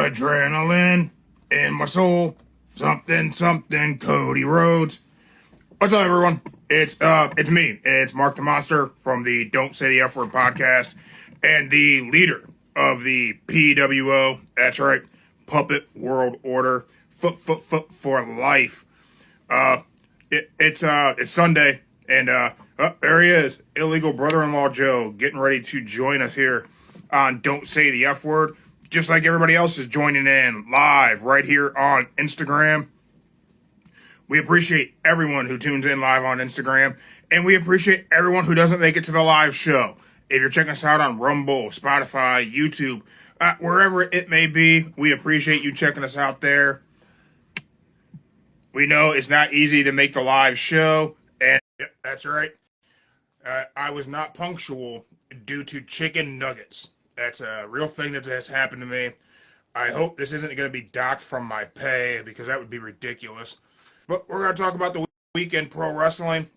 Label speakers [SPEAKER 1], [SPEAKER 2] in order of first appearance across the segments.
[SPEAKER 1] Adrenaline in my soul. Something, something, Cody Rhodes. What's up, everyone? It's me. It's Mark the Monster from the Don't Say the F Word podcast and the leader of the PWO. That's right, Puppet World Order. Foot for life. It's Sunday, and there he is, illegal brother-in-law Joe, getting ready to join us here on Don't Say the F Word, just like everybody else is joining in live right here on Instagram. We appreciate everyone who tunes in live on Instagram, and we appreciate everyone who doesn't make it to the live show. If you're checking us out on Rumble, Spotify, YouTube, wherever it may be, we appreciate you checking us out there. We know it's not easy to make the live show, and that's right. I was not punctual due to chicken nuggets. That's a real thing that has happened to me. I hope this isn't going to be docked from my pay because that would be ridiculous. But we're going to talk about the weekend pro wrestling.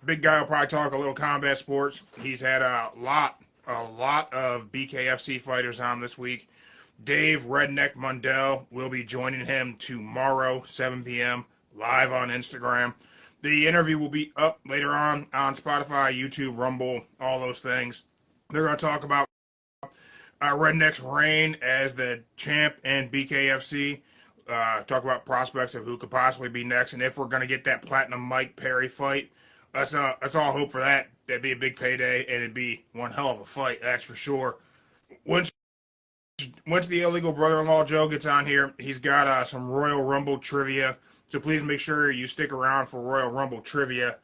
[SPEAKER 1] Big guy will probably talk a little combat sports. He's had a lot of BKFC fighters on this week. Dave Redneck Mundell will be joining him tomorrow, 7 p.m., live on Instagram. The interview will be up later on Spotify, YouTube, Rumble, all those things. They're going to talk about Redneck's reign as the champ in BKFC. Talk about prospects of who could possibly be next, and if we're going to get that Platinum Mike Perry fight. That's all hope for that. That'd be a big payday, and it'd be one hell of a fight, that's for sure. Once the illegal brother-in-law Joe gets on here, he's got some Royal Rumble trivia. So please make sure you stick around for Royal Rumble trivia.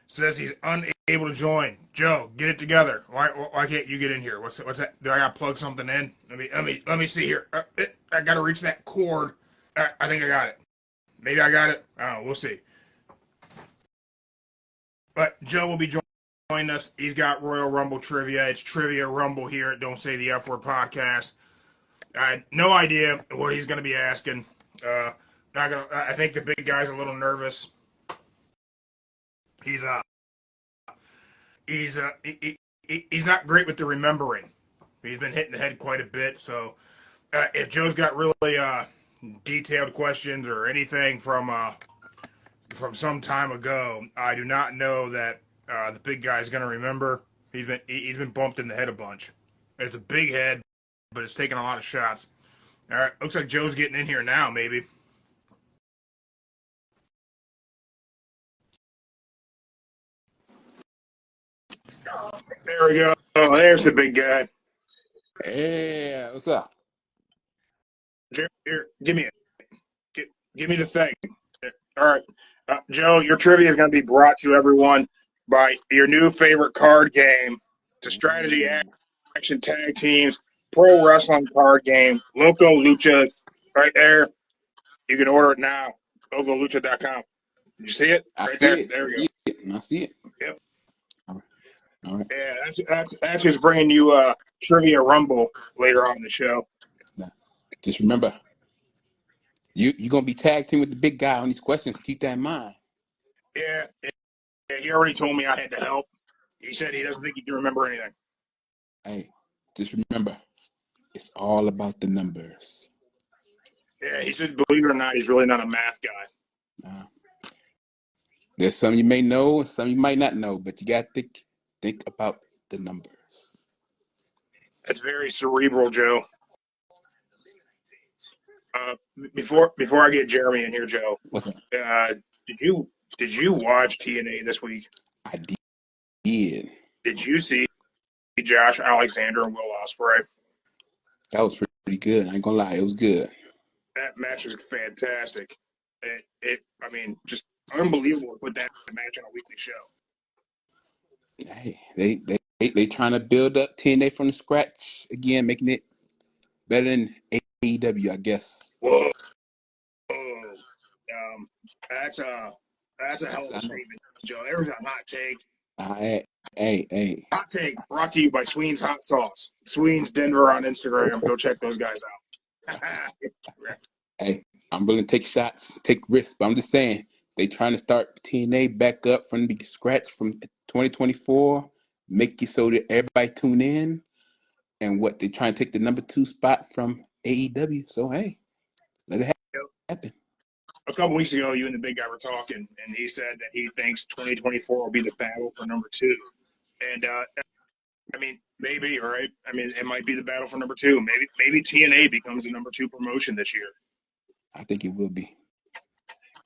[SPEAKER 1] Says he's unable to join. Joe, get it together. Why can't you get in here? What's that? Do I gotta plug something in? Let me see here. I gotta reach that cord. I think I got it. Maybe I got it. I don't know. We'll see. But Joe will be joining us. He's got Royal Rumble trivia. It's Trivia Rumble here at Don't Say the F Word podcast. I had no idea what he's going to be asking. I think the big guy's a little nervous. He's not great with the remembering. He's been hitting the head quite a bit. So if Joe's got really detailed questions or anything from some time ago, I do not know that the big guy's going to remember. He's been bumped in the head a bunch. It's a big head, but it's taking a lot of shots. All right, looks like Joe's getting in here now, maybe. There we go. Oh, there's the big guy.
[SPEAKER 2] Hey, what's up?
[SPEAKER 1] Here, give me it. Give me the thing. All right. Joe, your trivia is going to be brought to everyone by your new favorite card game. It's a strategy action tag teams, pro wrestling card game, Loco Lucha, right there. You can order it now. LocoLucha.com. Did you see it?
[SPEAKER 2] Right there. There we
[SPEAKER 1] go.
[SPEAKER 2] I see it.
[SPEAKER 1] Yep.
[SPEAKER 2] All right.
[SPEAKER 1] Yeah, that's just bringing you Trivia Rumble later on in the show.
[SPEAKER 2] Now, just remember, you're going to be tag team with the big guy on these questions. Keep that in mind.
[SPEAKER 1] Yeah, he already told me I had to help. He said he doesn't think he can remember anything.
[SPEAKER 2] Hey, just remember, it's all about the numbers.
[SPEAKER 1] Yeah, he said, believe it or not, he's really not a math guy.
[SPEAKER 2] There's some you may know and some you might not know, but you got to think about the numbers.
[SPEAKER 1] That's very cerebral, Joe. Before I get Jeremy in here, Joe, did you watch TNA this week?
[SPEAKER 2] I did.
[SPEAKER 1] Did you see Josh Alexander and Will Ospreay?
[SPEAKER 2] That was pretty good. I ain't gonna lie, it was good.
[SPEAKER 1] That match was fantastic. Just unbelievable to put that match on a weekly show.
[SPEAKER 2] Hey, they trying to build up TNA from the scratch again, making it better than AEW, I guess.
[SPEAKER 1] Whoa. That's a hell of a statement, Joe. There's a hot take.
[SPEAKER 2] Hey.
[SPEAKER 1] Hot take brought to you by Sween's Hot Sauce. Sween's Denver on Instagram. Go check those guys out.
[SPEAKER 2] Hey, I'm willing to take shots, take risks, but I'm just saying, they trying to start TNA back up from the scratch from 2024, make it so that everybody tune in. and what they trying to take the number 2 spot from AEW. So hey, let it happen.
[SPEAKER 1] A couple weeks ago, you and the big guy were talking, and he said that he thinks 2024 will be the battle for number 2. And I mean, maybe, right? I mean, it might be the battle for number 2. Maybe TNA becomes the number 2 promotion this year.
[SPEAKER 2] I think it will be.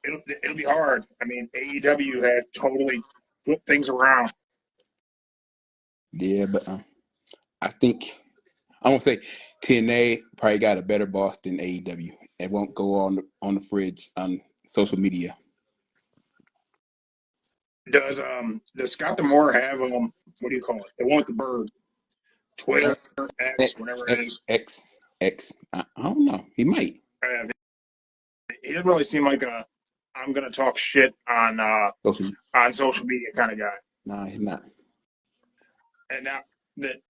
[SPEAKER 1] It'll be hard. I mean, AEW had totally flipped things around.
[SPEAKER 2] Yeah, but I think I won't say TNA probably got a better boss than AEW. It won't go on the fridge on social media.
[SPEAKER 1] Does Scott D'Amore have what do you call it? The one with the bird. Twitter, X, whatever it is.
[SPEAKER 2] X. I don't know. He might.
[SPEAKER 1] He didn't really seem like a I'm gonna talk shit on social media kind of guy.
[SPEAKER 2] No, he's not.
[SPEAKER 1] And now the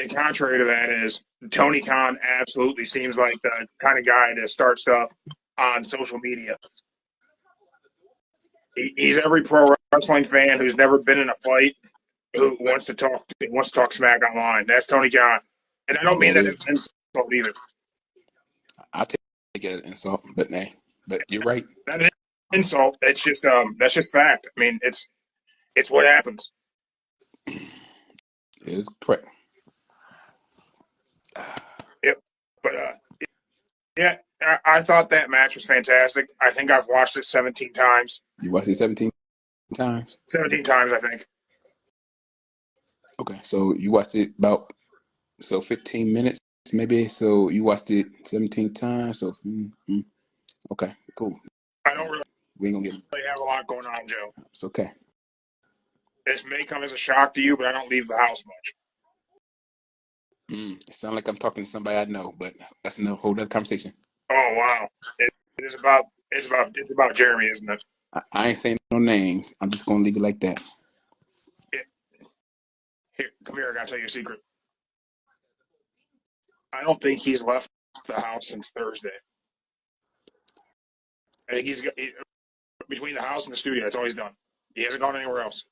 [SPEAKER 1] contrary to that is Tony Khan absolutely seems like the kind of guy to start stuff on social media. He's every pro wrestling fan who's never been in a fight who wants to talk smack online. That's Tony Khan, and I don't mean that as an insult either.
[SPEAKER 2] I'll take it as an insult, but you're right.
[SPEAKER 1] Not an insult. It's just that's just fact. I mean, it's what happens.
[SPEAKER 2] It's correct.
[SPEAKER 1] Yep. But yeah, I thought that match was fantastic. I think I've watched it 17 times.
[SPEAKER 2] You watched it 17 times?
[SPEAKER 1] 17 times, I think.
[SPEAKER 2] Okay, so you watched it about 15 minutes maybe. So you watched it 17 times. So okay, cool.
[SPEAKER 1] I don't really
[SPEAKER 2] we ain't gonna
[SPEAKER 1] have a lot going on, Joe.
[SPEAKER 2] It's okay.
[SPEAKER 1] This may come as a shock to you, but I don't leave the house much.
[SPEAKER 2] It sounds like I'm talking to somebody I know, but that's a whole other conversation.
[SPEAKER 1] Oh wow, it's about Jeremy, isn't it?
[SPEAKER 2] I ain't saying no names. I'm just gonna leave it like that.
[SPEAKER 1] Here, come here. I gotta tell you a secret. I don't think he's left the house since Thursday. I think he's between the house and the studio. That's all he's done. He hasn't gone anywhere else.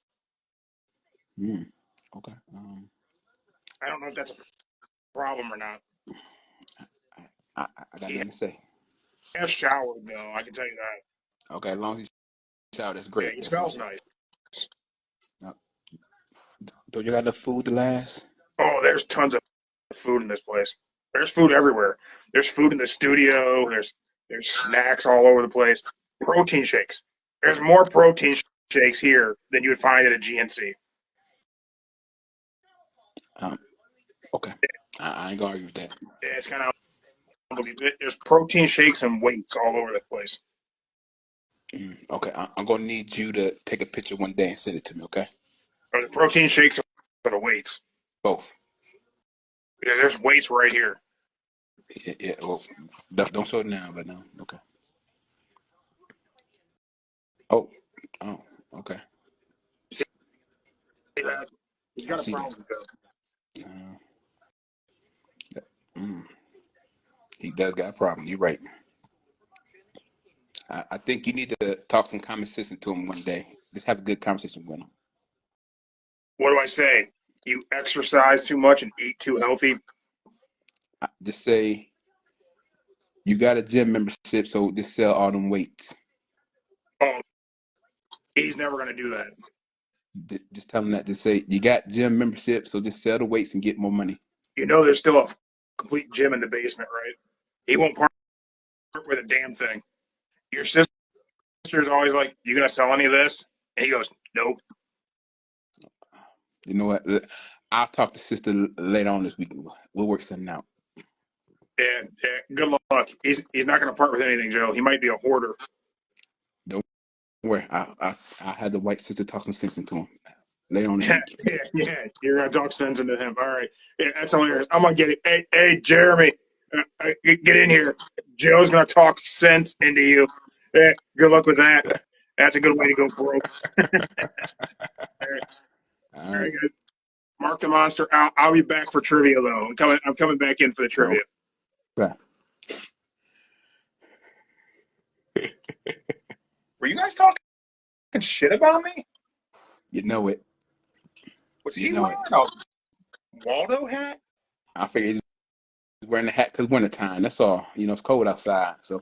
[SPEAKER 2] Okay.
[SPEAKER 1] I don't know if that's a problem or not.
[SPEAKER 2] I got nothing to say.
[SPEAKER 1] He has showered though. I can tell you that.
[SPEAKER 2] Okay, as long as he's showered, that's great.
[SPEAKER 1] Yeah, he smells nice.
[SPEAKER 2] Don't you got enough food to last?
[SPEAKER 1] Oh, there's tons of food in this place. There's food everywhere. There's food in the studio. There's snacks all over the place. Protein shakes. There's more protein shakes here than you would find at a GNC.
[SPEAKER 2] Okay. I ain't gonna argue with that.
[SPEAKER 1] Yeah, it's kind of unbelievable. There's protein shakes and weights all over the place.
[SPEAKER 2] Okay, I'm gonna need you to take a picture one day and send it to me. Okay.
[SPEAKER 1] Are the protein shakes or the weights?
[SPEAKER 2] Both.
[SPEAKER 1] Yeah, there's weights right here.
[SPEAKER 2] Yeah. Well, don't show it now, but no. Okay. Oh. Okay.
[SPEAKER 1] See that? He's got a problem with
[SPEAKER 2] that. He does got a problem. You're right. I think you need to talk some common sense to him one day. Just have a good conversation with him.
[SPEAKER 1] What do I say? You exercise too much and eat too healthy?
[SPEAKER 2] Just say you got a gym membership, so just sell all them weights.
[SPEAKER 1] Oh, he's never going to do that.
[SPEAKER 2] Just tell him that. Just say you got gym membership, so just sell the weights and get more money.
[SPEAKER 1] You know there's still a complete gym in the basement, right? He won't part with a damn thing. Your sister's always like, you going to sell any of this? And he goes, nope.
[SPEAKER 2] You know what? I'll talk to sister later on this week. We'll work something out.
[SPEAKER 1] Yeah, good luck. He's not going to part with anything, Joe. He might be a hoarder.
[SPEAKER 2] Don't worry. I had the white sister talk some sense into him later on this week.
[SPEAKER 1] Yeah. You're going to talk sense into him. All right. Yeah, that's hilarious. I'm going to get it. Hey, Jeremy, get in here. Joe's going to talk sense into you. Yeah, good luck with that. That's a good way to go broke. All right, good. Mark the Monster. I'll be back for trivia though. I'm coming back in for the trivia.
[SPEAKER 2] Right.
[SPEAKER 1] Were you guys talking shit about me?
[SPEAKER 2] You know it.
[SPEAKER 1] Was he wearing a Waldo hat?
[SPEAKER 2] I figured he's wearing a hat because wintertime. That's all. It's cold outside, so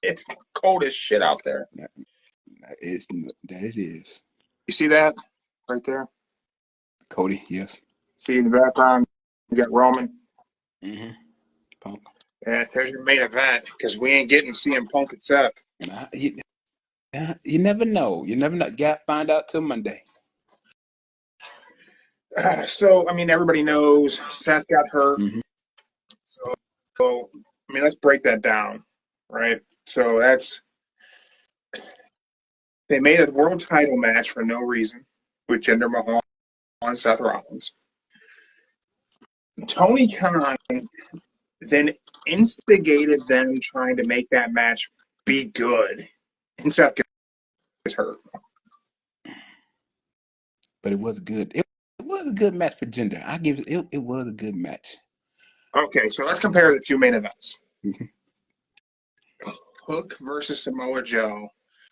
[SPEAKER 1] It's cold as shit out there.
[SPEAKER 2] that it is.
[SPEAKER 1] You see that right there?
[SPEAKER 2] Cody, yes.
[SPEAKER 1] See in the background, you got Roman.
[SPEAKER 2] Mm-hmm. Punk.
[SPEAKER 1] Yeah, there's your main event because we ain't getting CM Punk and Seth.
[SPEAKER 2] You never know. You never know. Got find out till Monday.
[SPEAKER 1] So, I mean, everybody knows Seth got hurt.
[SPEAKER 2] Mm-hmm.
[SPEAKER 1] So, I mean, let's break that down, right? So they made a world title match for no reason with Jinder Mahal and Seth Rollins. Tony Khan then instigated them trying to make that match be good, and Seth gets hurt.
[SPEAKER 2] But it was good. It was a good match for Jinder. I give it. It was a good match.
[SPEAKER 1] Okay, so let's compare the two main events.
[SPEAKER 2] Mm-hmm.
[SPEAKER 1] Hook versus Samoa Joe,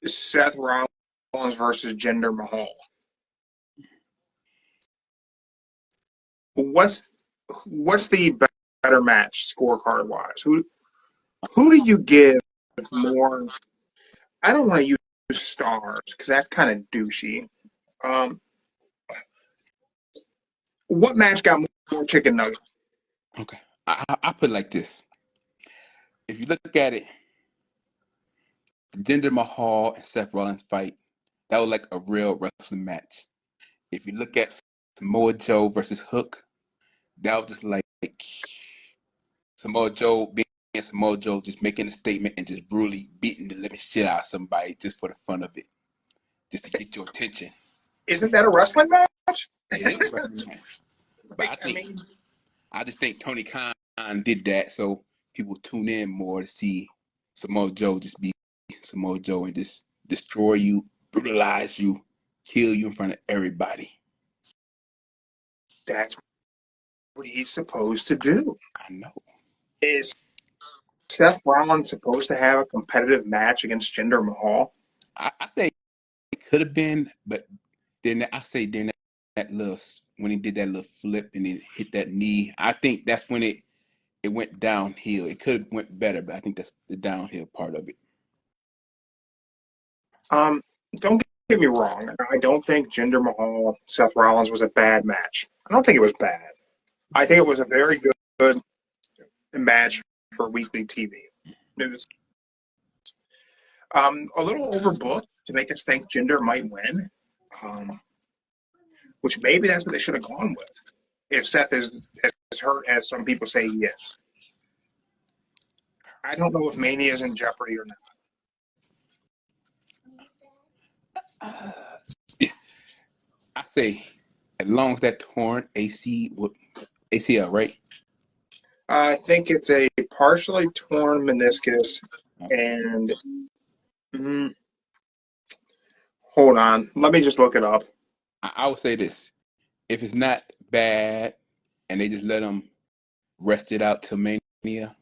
[SPEAKER 1] Seth Rollins versus Jinder Mahal. What's the better match scorecard wise? Who do you give more? I don't want to use stars because that's kind of douchey. What match got more chicken nuggets?
[SPEAKER 2] Okay, I put it like this. If you look at it, Jinder Mahal and Seth Rollins fight, that was like a real wrestling match. If you look at Samoa Joe versus Hook, that was just like Samoa Joe being Samoa Joe, just making a statement and just brutally beating the living shit out of somebody just for the fun of it, just to get your attention.
[SPEAKER 1] Isn't that a wrestling match?
[SPEAKER 2] It is a wrestling match. But I just think Tony Khan did that so people tune in more to see Samoa Joe just be Samoa Joe and just destroy you, brutalize you, kill you in front of everybody.
[SPEAKER 1] That's what he's supposed to do.
[SPEAKER 2] I know.
[SPEAKER 1] Is Seth Rollins supposed to have a competitive match against Jinder Mahal?
[SPEAKER 2] I say it could have been, but then I say during that little when he did that little flip and he hit that knee, I think that's when it went downhill. It could have went better, but I think that's the downhill part of it.
[SPEAKER 1] Don't get me wrong. I don't think Jinder Mahal, Seth Rollins was a bad match. I don't think it was bad. I think it was a very good match for weekly TV. It was a little overbooked to make us think Jinder might win, which maybe that's what they should have gone with if Seth is as hurt as some people say he is. I don't know if Mania is in jeopardy or not.
[SPEAKER 2] I say, as long as that torn ACL, right?
[SPEAKER 1] I think it's a partially torn meniscus, and hold on, let me just look it up.
[SPEAKER 2] I would say this: if it's not bad, and they just let him rest it out till Mania,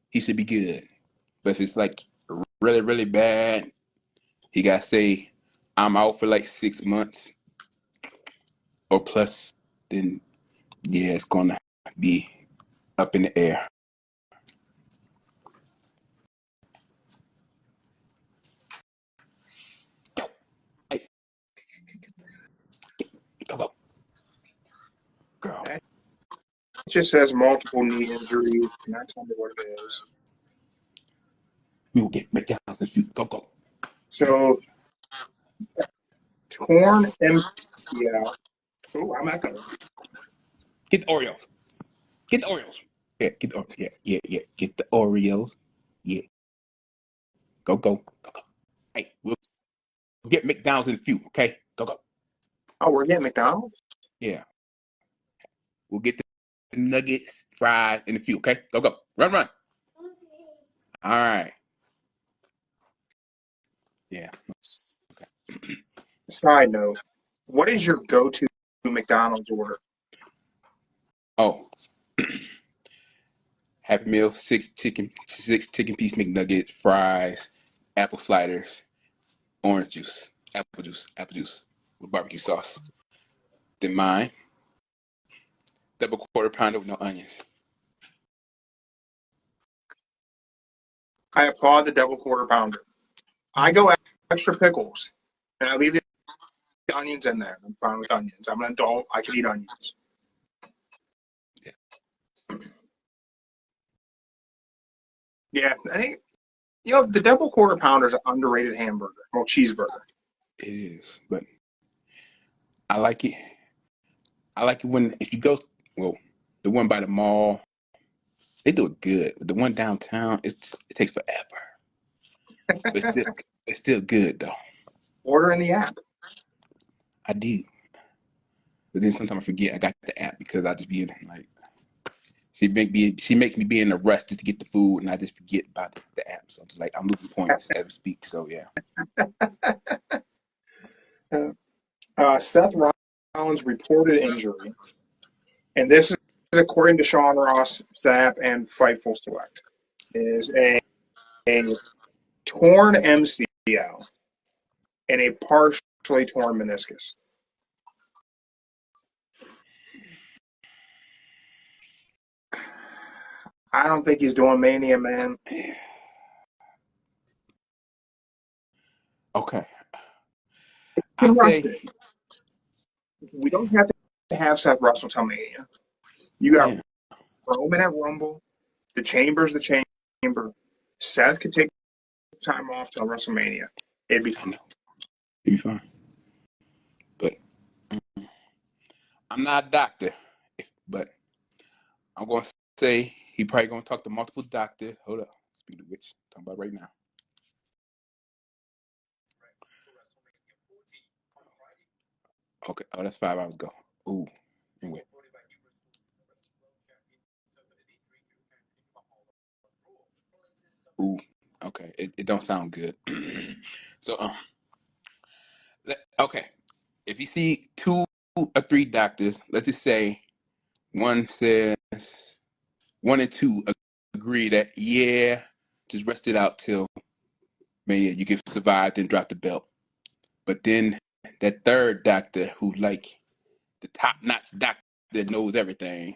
[SPEAKER 2] he should be good. But if it's like really, really bad, he got to say, "I'm out for like 6 months or plus." Then yeah, it's gonna be up in the air. Hey, go, girl.
[SPEAKER 1] It just says multiple knee injuries. Not tell me what it is.
[SPEAKER 2] We will get McDonald's if you go.
[SPEAKER 1] So torn MCL. Oh, I'm not gonna.
[SPEAKER 2] Get the Oreos. Get the Oreos. Yeah, get the yeah. Get the Oreos. Yeah. Go. Hey, we'll get McDonald's in a few, okay? Go.
[SPEAKER 1] Oh, we're getting McDonald's.
[SPEAKER 2] Yeah. We'll get the nuggets, fries in a few, okay? Go. Run. All right. Yeah. Okay.
[SPEAKER 1] Side note: what is your go-to McDonald's order?
[SPEAKER 2] Oh. Happy Meal, six chicken piece McNuggets, fries, apple sliders, orange juice, apple juice with barbecue sauce. Then mine, double quarter pounder with no onions.
[SPEAKER 1] I applaud the double quarter pounder. I go extra pickles, and I leave the onions in there. I'm fine with onions. I'm an adult. I can eat onions. Yeah, I think the double quarter pounder is an underrated hamburger, well, cheeseburger.
[SPEAKER 2] It is, but I like it. I like it when if you go, well, the one by the mall, they do it good. The one downtown, it takes forever, but it's still good though.
[SPEAKER 1] Order in the app.
[SPEAKER 2] I do, but then sometimes I forget I got the app because I just be in like she makes me be in a rush just to get the food, and I just forget about the app. So it's like I'm losing points as we speak. So yeah.
[SPEAKER 1] Seth Rollins' reported injury, and this is according to Sean Ross, Sapp, and Fightful Select, is a torn MCL and a partially torn meniscus. I don't think he's doing Mania, man.
[SPEAKER 2] Okay.
[SPEAKER 1] Can
[SPEAKER 2] I
[SPEAKER 1] rest
[SPEAKER 2] say,
[SPEAKER 1] it. We don't have to have Seth Russell till Mania. You got
[SPEAKER 2] yeah,
[SPEAKER 1] Roman at Rumble. The Chamber's the Chamber. Seth could take time off till WrestleMania. It'd be
[SPEAKER 2] I
[SPEAKER 1] fine.
[SPEAKER 2] know it'll be fine, but I'm not a doctor. But I'm gonna say he probably gonna talk to multiple doctors. Hold up, speaking of which, talking about right now. Okay, oh, that's 5 hours ago. Ooh, anyway. Ooh, okay, it don't sound good. So, okay, if you see 2 or 3 doctors, let's just say one says 1 and 2 agree that yeah, just rest it out till Mania, you can survive, then drop the belt. But then that third doctor, who's like the top-notch doctor that knows everything,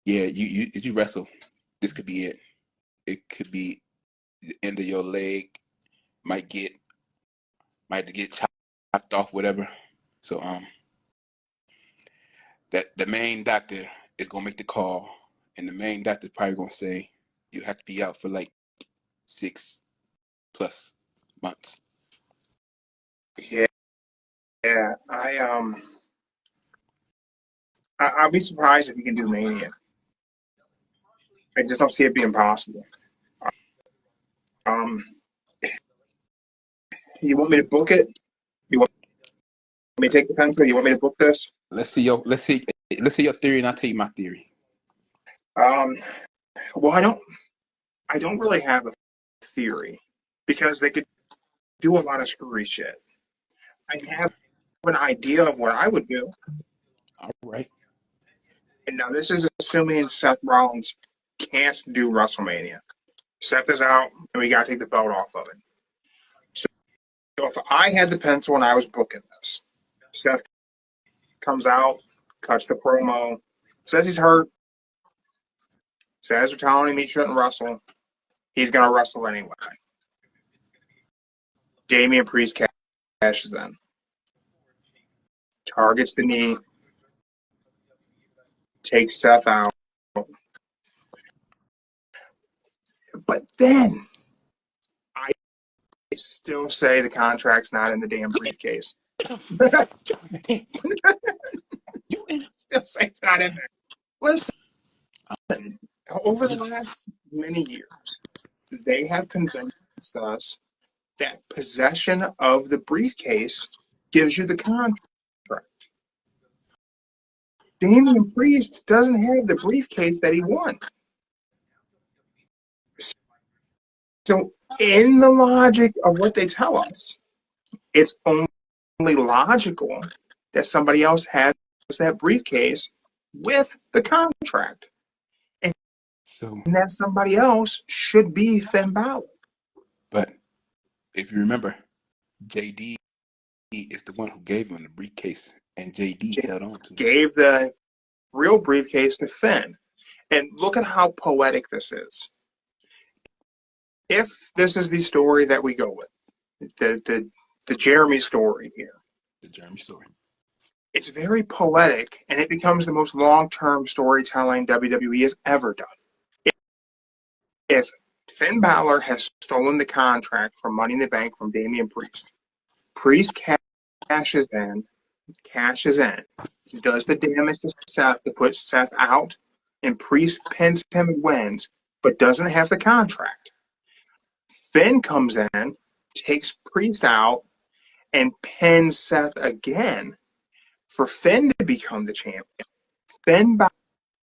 [SPEAKER 2] yeah, you wrestle, this could be it. It could be the end of your leg. Might have to get chopped off, whatever. So that the main doctor is gonna make the call, and the main doctor probably gonna say you have to be out for like 6+ months.
[SPEAKER 1] Yeah, yeah. I'll be surprised if he can do Mania. I just don't see it being possible. Um, you want me to book it? You want me to take the pencil? You want me to book this?
[SPEAKER 2] Let's see your theory, and I'll tell you my theory.
[SPEAKER 1] Um, well, I don't really have a theory because they could do a lot of screwy shit. I have an idea of what I would do,
[SPEAKER 2] All right.
[SPEAKER 1] and now this is assuming Seth Rollins can't do WrestleMania. Seth is out, and we got to take the belt off of it. So if I had the pencil and I was booking this, Seth comes out, cuts the promo, says he's hurt, says they're telling him he shouldn't wrestle. He's going to wrestle anyway. Damian Priest cashes in, targets the knee, takes Seth out. But then I still say the contract's not in the damn briefcase. Still say it's not in there. Listen, over the last many years, they have convinced us that possession of the briefcase gives you the contract. Damian Priest doesn't have the briefcase that he won. So, in the logic of what they tell us, it's only logical that somebody else has that briefcase with the contract. And
[SPEAKER 2] So,
[SPEAKER 1] that somebody else should be Finn Balor.
[SPEAKER 2] but if you remember, JD is the one who gave him the briefcase, and JD held on to it.
[SPEAKER 1] Gave the real briefcase to Finn. And look at how poetic this is.
[SPEAKER 3] if this is the story that we go with, the Jeremy story here,
[SPEAKER 2] The Jeremy story.
[SPEAKER 3] it's very poetic, and it becomes the most long-term storytelling WWE has ever done. If Finn Balor has stolen the contract from Money in the Bank from Damian Priest, Priest cashes in, does the damage to Seth to put Seth out, and Priest pins him and wins, but doesn't have the contract. Finn comes in, takes Priest out, and pins Seth again for Finn to become the champion. Finn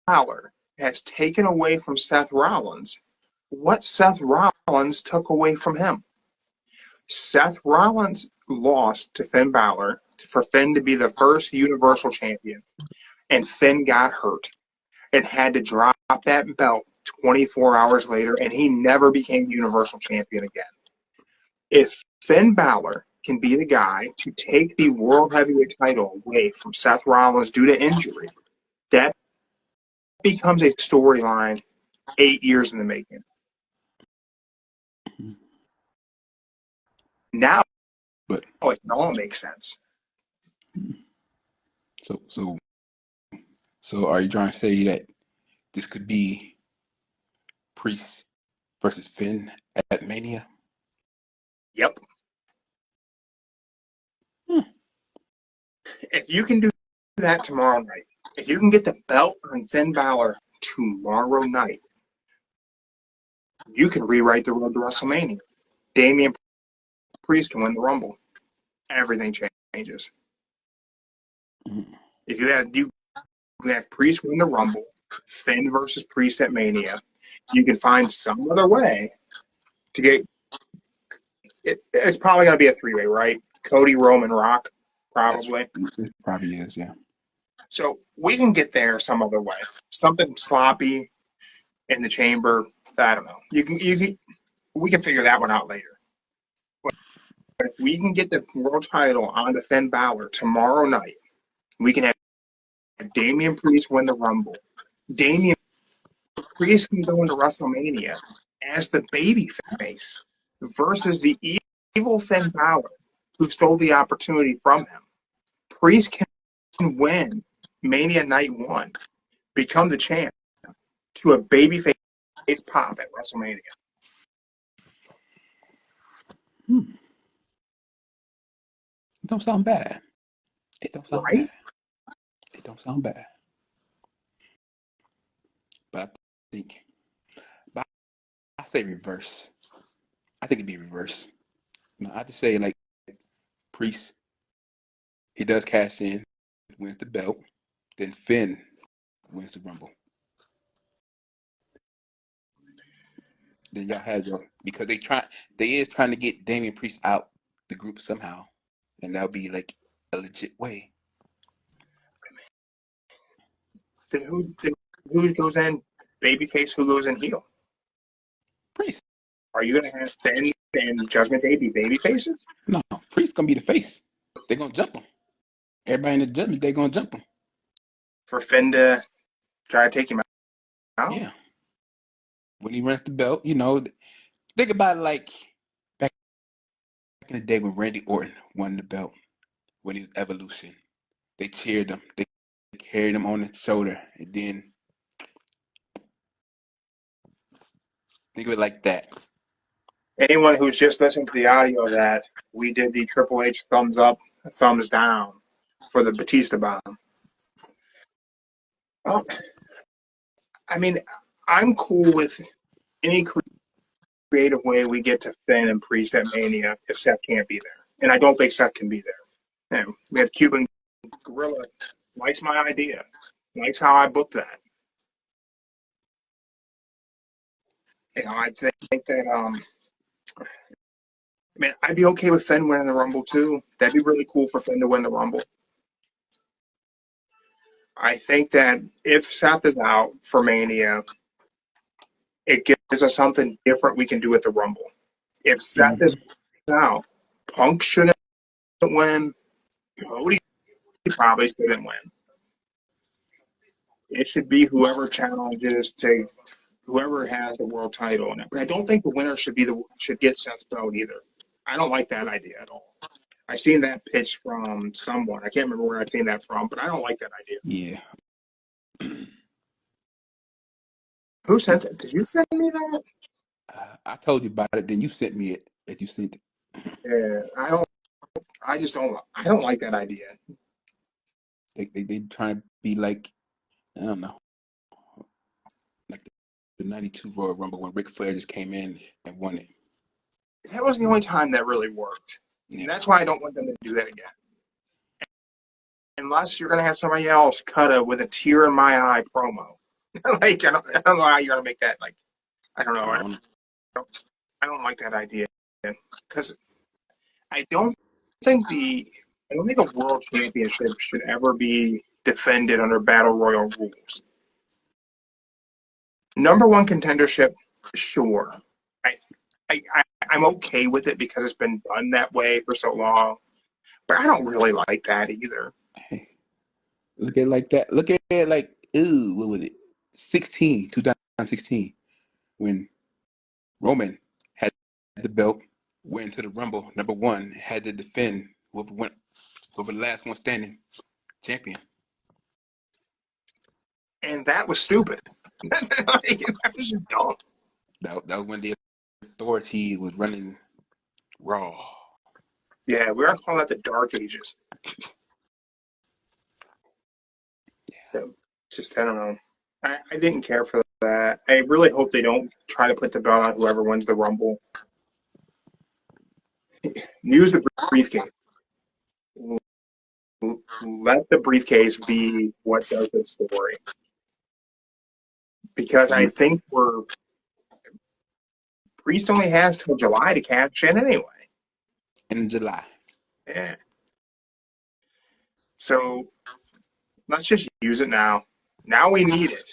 [SPEAKER 3] Balor has taken away from Seth Rollins what Seth Rollins took away from him. Seth Rollins lost to Finn Balor for Finn to be the first Universal Champion, and Finn got hurt and had to drop that belt 24 hours later, and he never became Universal Champion again. If Finn Balor can be the guy to take the World Heavyweight title away from Seth Rollins due to injury, that becomes a storyline 8 years in the making. Now
[SPEAKER 2] But
[SPEAKER 3] it can all make sense.
[SPEAKER 2] so are you trying to say that this could be Priest versus Finn at Mania?
[SPEAKER 3] Yep. If you can do that tomorrow night, if you can get the belt on Finn Balor tomorrow night, you can rewrite the road to WrestleMania. Damian Priest can win the Rumble. Everything changes. If you have Priest win the Rumble, Finn versus Priest at Mania, you can find some other way to get it. It's probably going to be a three-way, right? Cody, Roman, Rock, probably.
[SPEAKER 2] It probably is, yeah.
[SPEAKER 3] So we can get there some other way. Something sloppy in the chamber. I don't know. We can figure that one out later. But if we can get the world title onto Finn Balor tomorrow night, we can have Damian Priest win the Rumble. Damian Priest can go into WrestleMania as the baby face versus the evil Finn Balor who stole the opportunity from him. Priest can win Mania Night 1, become the champ to a babyface pop at WrestleMania.
[SPEAKER 2] It don't sound bad. It don't sound
[SPEAKER 3] Right?
[SPEAKER 2] bad. It don't sound bad. But I say reverse. I think it'd be reverse. I have to say, like, Priest, he does cash in, wins the belt, then Finn wins the Rumble. Then y'all have your, because they is trying to get Damian Priest out the group somehow, and that'll be like a legit way.
[SPEAKER 3] Then who goes in babyface? Who goes in heel?
[SPEAKER 2] Priest.
[SPEAKER 3] Are you going to have Finn and Judgment Day be babyfaces?
[SPEAKER 2] No, Priest gonna be the face. They're gonna jump him. Everybody in the Judgment Day gonna jump him.
[SPEAKER 3] For Finn to try to take him out?
[SPEAKER 2] Yeah. When he runs the belt, think about it like back in the day when Randy Orton won the belt, when he was Evolution. They cheered him. They carried him on the shoulder, and then think of it like that.
[SPEAKER 3] Anyone who's just listening to the audio of that, we did the Triple H thumbs up, thumbs down for the Batista bomb. Well, I mean, I'm cool with any creative way we get to Finn and Priest at Mania if Seth can't be there. And I don't think Seth can be there. And we have Cuban Gorilla, likes my idea, likes how I booked that. I think that I'd be okay with Finn winning the Rumble too. That'd be really cool for Finn to win the Rumble. I think that if Seth is out for Mania, it gives us something different we can do at the Rumble. If Seth is out, Punk shouldn't win. Cody probably shouldn't win. It should be whoever challenges to whoever has the world title. But I don't think the winner should get Seth's belt either. I don't like that idea at all. I seen that pitch from someone. I can't remember where I seen that from, but I don't like that idea.
[SPEAKER 2] Yeah.
[SPEAKER 3] Who sent that? Did you send me that?
[SPEAKER 2] I told you about it. Then you sent me it. That you sent it.
[SPEAKER 3] Yeah, I don't. I just don't. I don't like that idea.
[SPEAKER 2] They trying to be like, I don't know, like the '92 Royal Rumble when Ric Flair just came in and won it.
[SPEAKER 3] That was the only time that really worked.
[SPEAKER 2] Yeah.
[SPEAKER 3] And that's why I don't want them to do that again. Unless you're going to have somebody else cut a with a tear in my eye promo. Like I don't know how you're going to make that. Like I don't know. I don't like that idea because I don't think a world championship should ever be defended under battle royal rules. Number one contendership, sure. I'm okay with it because it's been done that way for so long, but I don't really like that either.
[SPEAKER 2] Hey, look at it like that. Look at it like, ooh, what was it? 2016, when Roman had the belt, went into the Rumble, number one, had to defend whoever the last one standing champion.
[SPEAKER 3] And that was stupid. That was just dumb.
[SPEAKER 2] That was when the Authority was running Raw.
[SPEAKER 3] Yeah, we are calling that the Dark Ages. Just, I don't know. I didn't care for that. I really hope they don't try to put the belt on whoever wins the Rumble. Use the briefcase. Let the briefcase be what does the story. Because I think Priest only has till July to cash in anyway.
[SPEAKER 2] In July.
[SPEAKER 3] Yeah. So let's just use it now. Now we need it.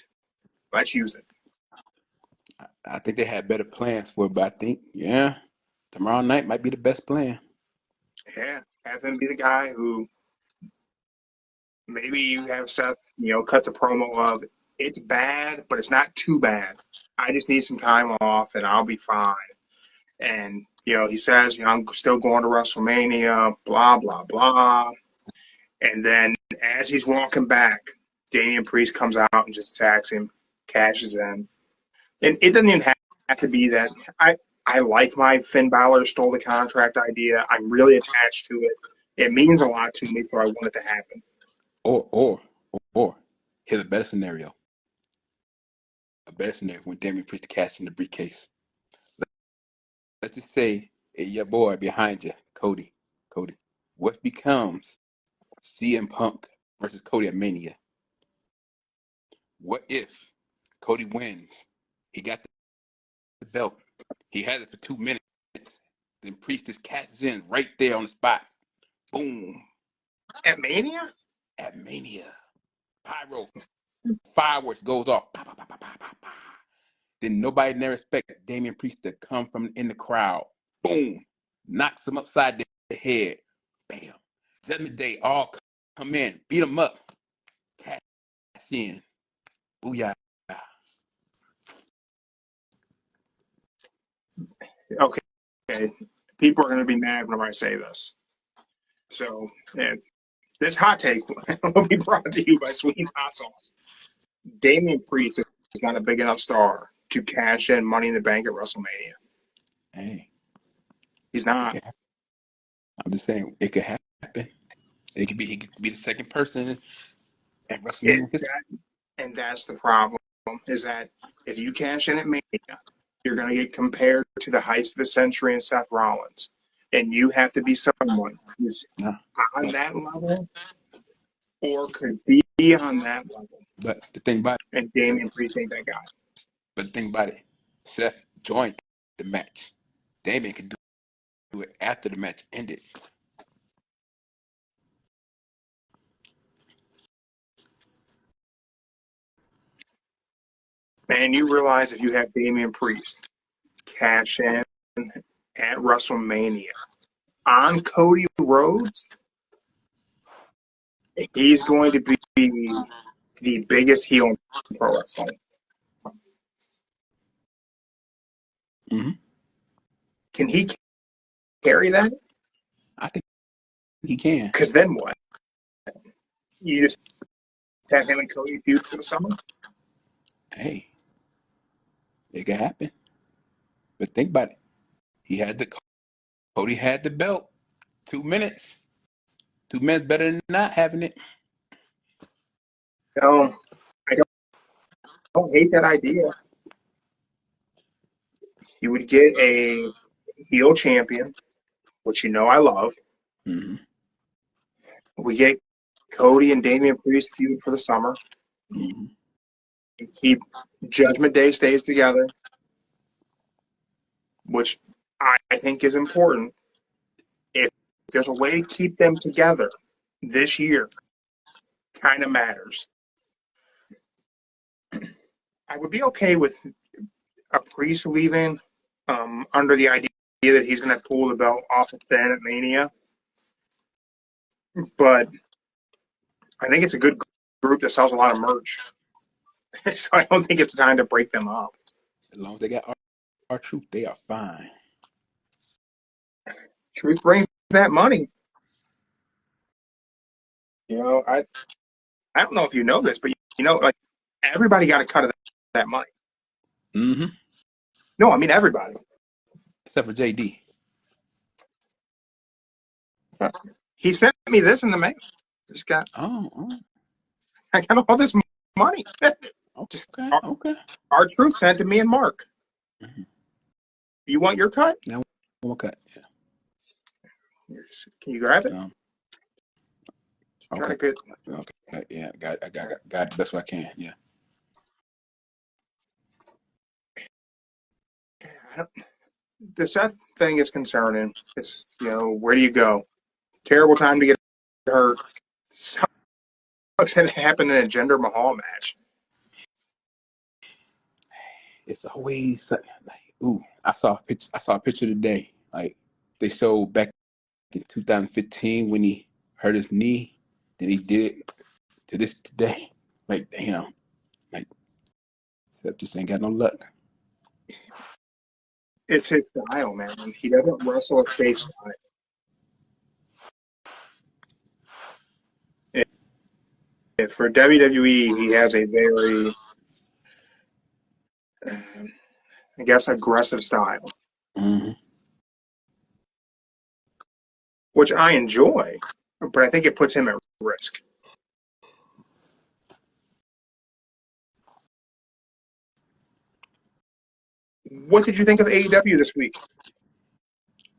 [SPEAKER 3] Let's use it.
[SPEAKER 2] I think they had better plans for it, but I think, yeah, tomorrow night might be the best plan.
[SPEAKER 3] Yeah. Have him be the guy who maybe you have Seth, cut the promo of it's bad, but it's not too bad. I just need some time off and I'll be fine. And, he says, I'm still going to WrestleMania, blah, blah, blah. And then as he's walking back, Damian Priest comes out and just attacks him, cashes in. And it doesn't even have to be that. I like my Finn Balor stole the contract idea. I'm really attached to it. It means a lot to me, so I want it to happen.
[SPEAKER 2] Or here's a better scenario. A better scenario when Damian Priest cashed in the briefcase. Let's just say your boy behind you, Cody. What becomes CM Punk versus Cody at Mania? What if Cody wins? He got the belt. He has it for 2 minutes. Then Priest just cashes in right there on the spot. Boom.
[SPEAKER 3] At Mania?
[SPEAKER 2] At Mania. Pyro. Fireworks goes off. Bah, bah, bah, bah, bah, bah, bah. Then nobody never expected Damian Priest to come from in the crowd. Boom. Knocks him upside the head. Bam. Judgment Day all come in. Beat him up. Cash in. Booyah.
[SPEAKER 3] Okay. People are going to be mad when I say this. So, this hot take will be brought to you by Sweet Hot Sauce. Damian Priest is not a big enough star to cash in Money in the Bank at WrestleMania.
[SPEAKER 2] Hey.
[SPEAKER 3] He's not.
[SPEAKER 2] I'm just saying it could happen. He could be the second person at WrestleMania history.
[SPEAKER 3] And that's the problem, is that if you cash in at Mania, you're going to get compared to the heist of the century and Seth Rollins. And you have to be someone who's on that level or could be on that level.
[SPEAKER 2] But the thing about it,
[SPEAKER 3] and Damian Priest ain't that guy.
[SPEAKER 2] But the thing about it, Seth joined the match. Damian could do it after the match ended.
[SPEAKER 3] Man, you realize if you have Damian Priest cash in at WrestleMania on Cody Rhodes, he's going to be the biggest heel in pro wrestling.
[SPEAKER 2] Mm-hmm.
[SPEAKER 3] Can he carry that?
[SPEAKER 2] I think he can.
[SPEAKER 3] Because then what? You just have him and Cody feud for the summer?
[SPEAKER 2] Hey, it could happen. But think about it. Cody had the belt. 2 minutes. 2 minutes better than not having it.
[SPEAKER 3] No, I don't hate that idea. You would get a heel champion, which you know I love.
[SPEAKER 2] Mm-hmm.
[SPEAKER 3] We get Cody and Damian Priest feud for the summer.
[SPEAKER 2] Mm-hmm.
[SPEAKER 3] You keep Judgment Day stays together, which I think is important. If there's a way to keep them together this year, kind of matters. I would be okay with a Priest leaving under the idea that he's going to pull the belt off of Finn at Mania. But I think it's a good group that sells a lot of merch. So I don't think it's time to break them up.
[SPEAKER 2] As long as they got our truth, they are fine.
[SPEAKER 3] Truth brings that money. I don't know if you know this, but like everybody got a cut of that money.
[SPEAKER 2] Mm-hmm.
[SPEAKER 3] No, I mean everybody.
[SPEAKER 2] Except for JD.
[SPEAKER 3] He sent me this in the mail. I got all this money. Just
[SPEAKER 2] Okay.
[SPEAKER 3] our truth sent to me and Mark.
[SPEAKER 2] Mm-hmm.
[SPEAKER 3] You want your cut?
[SPEAKER 2] Now one cut. Yeah.
[SPEAKER 3] Can you grab it?
[SPEAKER 2] Okay.
[SPEAKER 3] Okay.
[SPEAKER 2] Yeah, I got it best way I can. Yeah.
[SPEAKER 3] The Seth thing is concerning. It's where do you go? Terrible time to get hurt. Sucks that it happened in a Jinder Mahal match.
[SPEAKER 2] It's always like, ooh, I saw a picture today. Like they showed back in 2015 when he hurt his knee. Then he did it to this today. Like damn. Like Seth just ain't got no luck.
[SPEAKER 3] It's his style, man. He doesn't wrestle a safe style. And for WWE, he has a very, I guess, aggressive style,
[SPEAKER 2] Mm-hmm.
[SPEAKER 3] which I enjoy, but I think it puts him at risk. What did you think of AEW this week?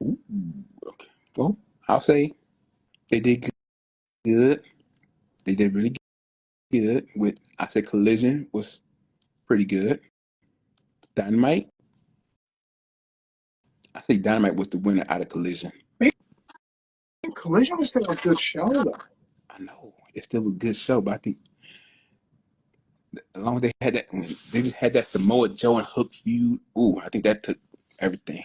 [SPEAKER 2] Ooh, okay. Well, I'll say they did good. They did really good. I said Collision was pretty good. Dynamite. I think Dynamite was the winner out of Collision.
[SPEAKER 3] Man, Collision was still a good show, though.
[SPEAKER 2] I know it's still a good show, but I think as long as they just had that Samoa Joe and Hook feud. Ooh, I think that took everything.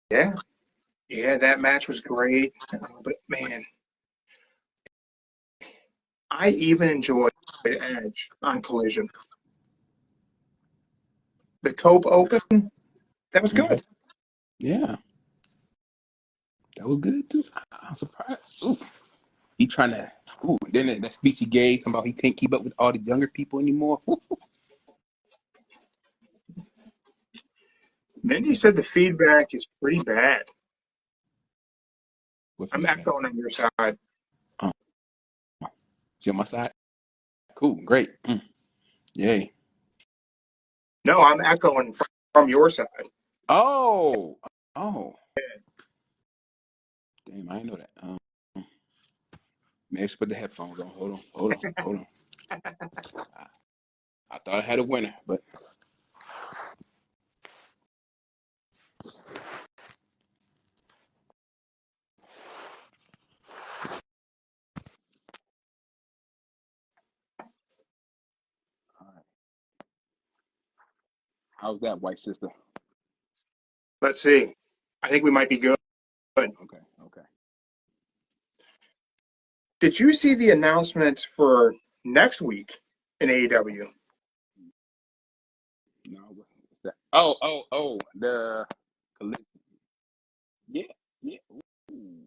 [SPEAKER 3] Yeah, that match was great. But man, I even enjoyed Edge on Collision. The Cope Open, that was good.
[SPEAKER 2] Yeah, that was good too. I'm surprised. Ooh, he trying to. Ooh, then that speech he gave talking about he can't keep up with all the younger people anymore.
[SPEAKER 3] Mindy said the feedback is pretty bad. I'm
[SPEAKER 2] feedback?
[SPEAKER 3] echoing on your side.
[SPEAKER 2] Oh, she on my side. Cool, great. Yay.
[SPEAKER 3] No, I'm echoing from your side.
[SPEAKER 2] Oh. Damn, I didn't know that. Maybe I should put the headphones on. Hold on. I thought I had a winner, but all right. How's that, white sister?
[SPEAKER 3] Let's see. I think we might be good.
[SPEAKER 2] Okay.
[SPEAKER 3] Did you see the announcement for next week in AEW?
[SPEAKER 2] No, what's that? Oh, the collision. Yeah, yeah. Ooh.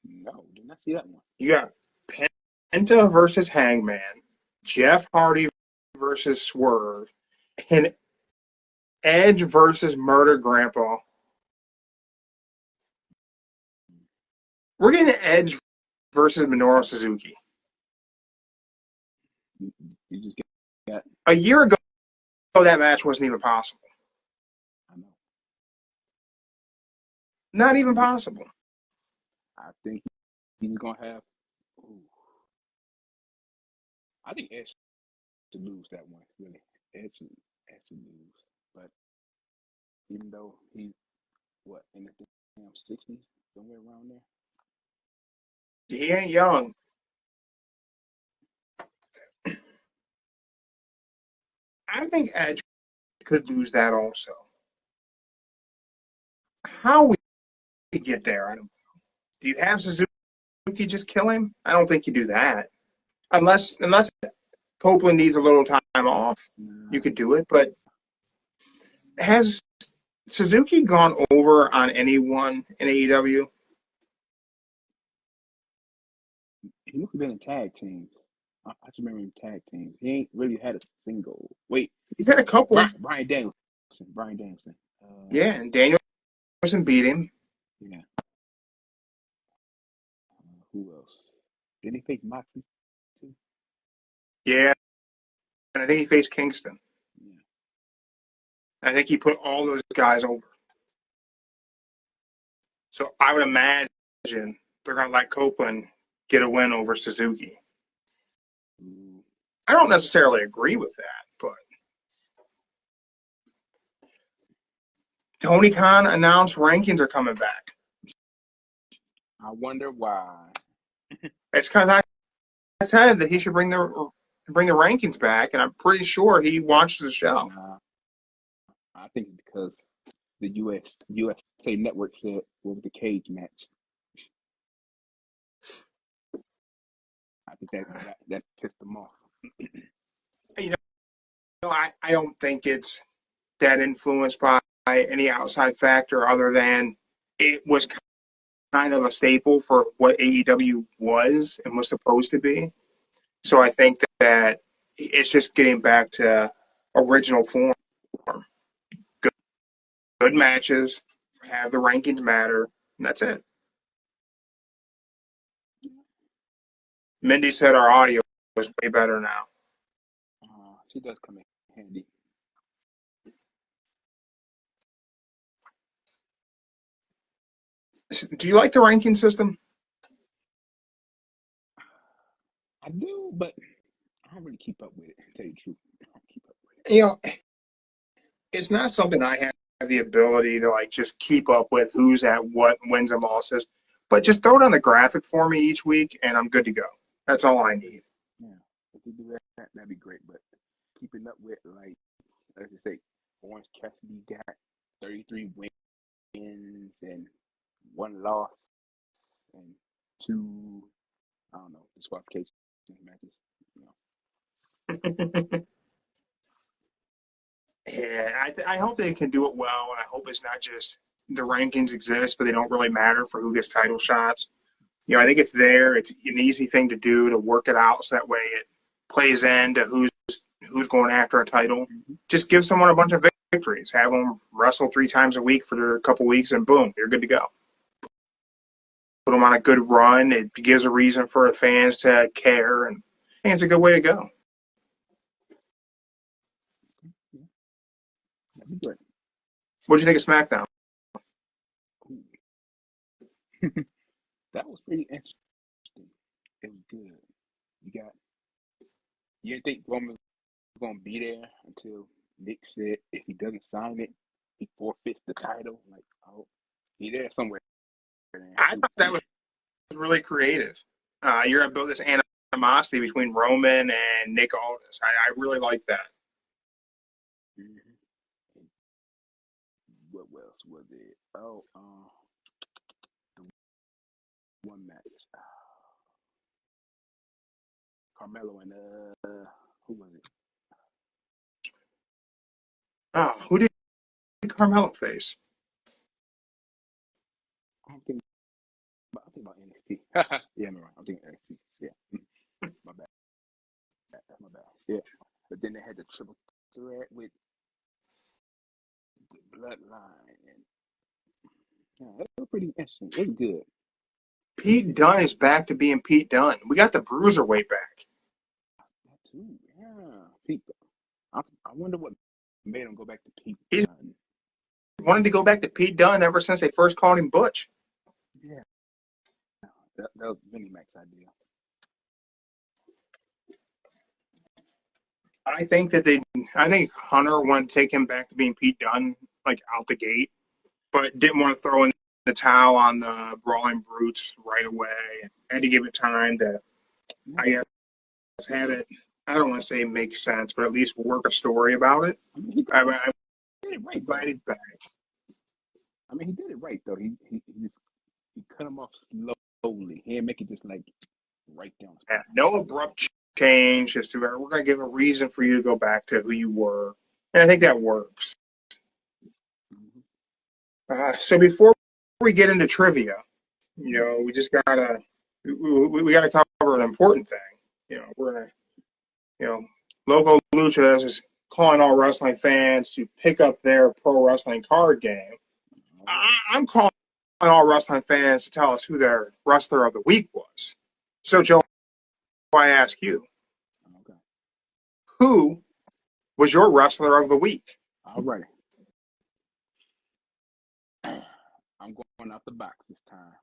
[SPEAKER 2] No, did not see that one.
[SPEAKER 3] You got Penta versus Hangman, Jeff Hardy versus Swerve, and Edge versus Murder Grandpa. We're getting Edge versus Minoru Suzuki.
[SPEAKER 2] You just got.
[SPEAKER 3] A year ago, that match wasn't even possible.
[SPEAKER 2] I know.
[SPEAKER 3] Not even possible.
[SPEAKER 2] I think he's gonna have. Ooh. I think Edge should lose that one. Really, Edge should lose. But even though he's what in the damn 60s, somewhere around there.
[SPEAKER 3] He ain't young. I think Edge could lose that also. How we get there, I don't know. Do you have Suzuki just kill him? I don't think you do that. Unless Copeland needs a little time off, you could do it. But has Suzuki gone over on anyone in AEW?
[SPEAKER 2] He must have been in tag teams. I just remember in tag teams. He ain't really had a single. Wait,
[SPEAKER 3] He's had a couple.
[SPEAKER 2] Brian Danielson. Brian Danielson.
[SPEAKER 3] Yeah, and Danielson beat him.
[SPEAKER 2] Yeah. Who else? Did he face Moxley too?
[SPEAKER 3] Yeah, and I think he faced Kingston.
[SPEAKER 2] Yeah.
[SPEAKER 3] I think he put all those guys over. So I would imagine they're going to let Copeland get a win over Suzuki.
[SPEAKER 2] Ooh.
[SPEAKER 3] I don't necessarily agree with that, but Tony Khan announced rankings are coming back.
[SPEAKER 2] I wonder why.
[SPEAKER 3] It's because I said that he should bring the rankings back, and I'm pretty sure he watches the show.
[SPEAKER 2] I think it's because the USA Network said what was the cage match. I think that pissed them off.
[SPEAKER 3] You know, I don't think it's that influenced by any outside factor other than it was kind of a staple for what AEW was and was supposed to be. So I think that it's just getting back to original form. Good matches, have the rankings matter, and that's it. Mindy said our audio is way better now.
[SPEAKER 2] She does come in handy.
[SPEAKER 3] Do you like the ranking system?
[SPEAKER 2] I do, but I don't really keep up with it, to tell you the truth. I don't keep up with
[SPEAKER 3] You know, it's not something I have the ability to like just keep up with who's at what wins and losses. But just throw it on the graphic for me each week, and I'm good to go. That's all I need.
[SPEAKER 2] Yeah, if you do that, that'd be great. But keeping up with, like, as I say, Orange Cassidy got 33 wins and 1 loss and 2, I don't know, disqualification matches.
[SPEAKER 3] Yeah, I hope they can do it well, and I hope it's not just the rankings exist, but they don't really matter for who gets title shots. You know, I think it's there. It's an easy thing to do to work it out, so that way it plays into who's going after a title.
[SPEAKER 2] Mm-hmm.
[SPEAKER 3] Just give someone a bunch of victories. Have them wrestle 3 times a week for a couple weeks, and boom, you're good to go. Put them on a good run. It gives a reason for the fans to care, and I think it's a good way to go.
[SPEAKER 2] Yeah, that'd be great.
[SPEAKER 3] What do you think of SmackDown?
[SPEAKER 2] That was pretty interesting. It was good. You didn't think Roman was going to be there until Nick said if he doesn't sign it, he forfeits the title. Like, oh, he's there somewhere.
[SPEAKER 3] I thought that was really creative. You're going to build this animosity between Roman and Nick Aldis. I really like that.
[SPEAKER 2] Mm-hmm. What else was it? Oh, the one match. Carmelo and who was it?
[SPEAKER 3] Who did Carmella face?
[SPEAKER 2] I'm thinking about NXT. Yeah, no, I'm thinking NXT. Yeah, my bad. That's my bad. Yeah, but then they had the triple threat with the Bloodline, and yeah, that was pretty interesting. It was good.
[SPEAKER 3] Pete Dunne is back to being Pete Dunne. We got the Bruiserweight back.
[SPEAKER 2] That too. Yeah, Pete. I wonder what made him go back to Pete
[SPEAKER 3] He's
[SPEAKER 2] Dunne.
[SPEAKER 3] wanted to go back to Pete Dunne ever since they first called him Butch.
[SPEAKER 2] Yeah, that was Vinnie Mac's idea.
[SPEAKER 3] I think Hunter wanted to take him back to being Pete Dunne, like out the gate, but didn't want to throw in the towel on the Brawling Brutes right away. Had to give it time to, I guess, have it. I don't want to say make sense, but at least work a story about it.
[SPEAKER 2] I mean, he
[SPEAKER 3] I'm
[SPEAKER 2] did it right,
[SPEAKER 3] glad
[SPEAKER 2] though.
[SPEAKER 3] he's back.
[SPEAKER 2] I mean, he did it right though. He cut him off slowly. He didn't make it just like right down.
[SPEAKER 3] No abrupt change. Just we're going to give a reason for you to go back to who you were, and I think that works. So before we get into trivia, we just gotta we gotta cover an important thing. We're gonna Local Lucha is calling all wrestling fans to pick up their pro wrestling card game. I'm calling all wrestling fans to tell us who their wrestler of the week was. So, Joe, I ask you,
[SPEAKER 2] Okay.
[SPEAKER 3] who was your wrestler of the week?
[SPEAKER 2] All right. I'm going out the box this time.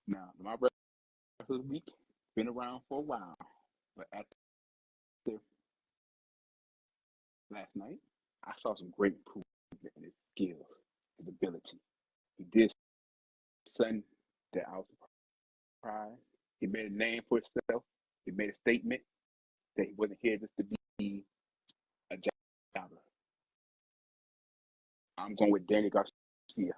[SPEAKER 2] Now, my wrestler of the week been around for a while, but after last night, I saw some great improvement in his skills, his ability. He did something that I was surprised. He made a name for himself. He made a statement that he wasn't here just to be a jobber. I'm going with Daniel Garcia.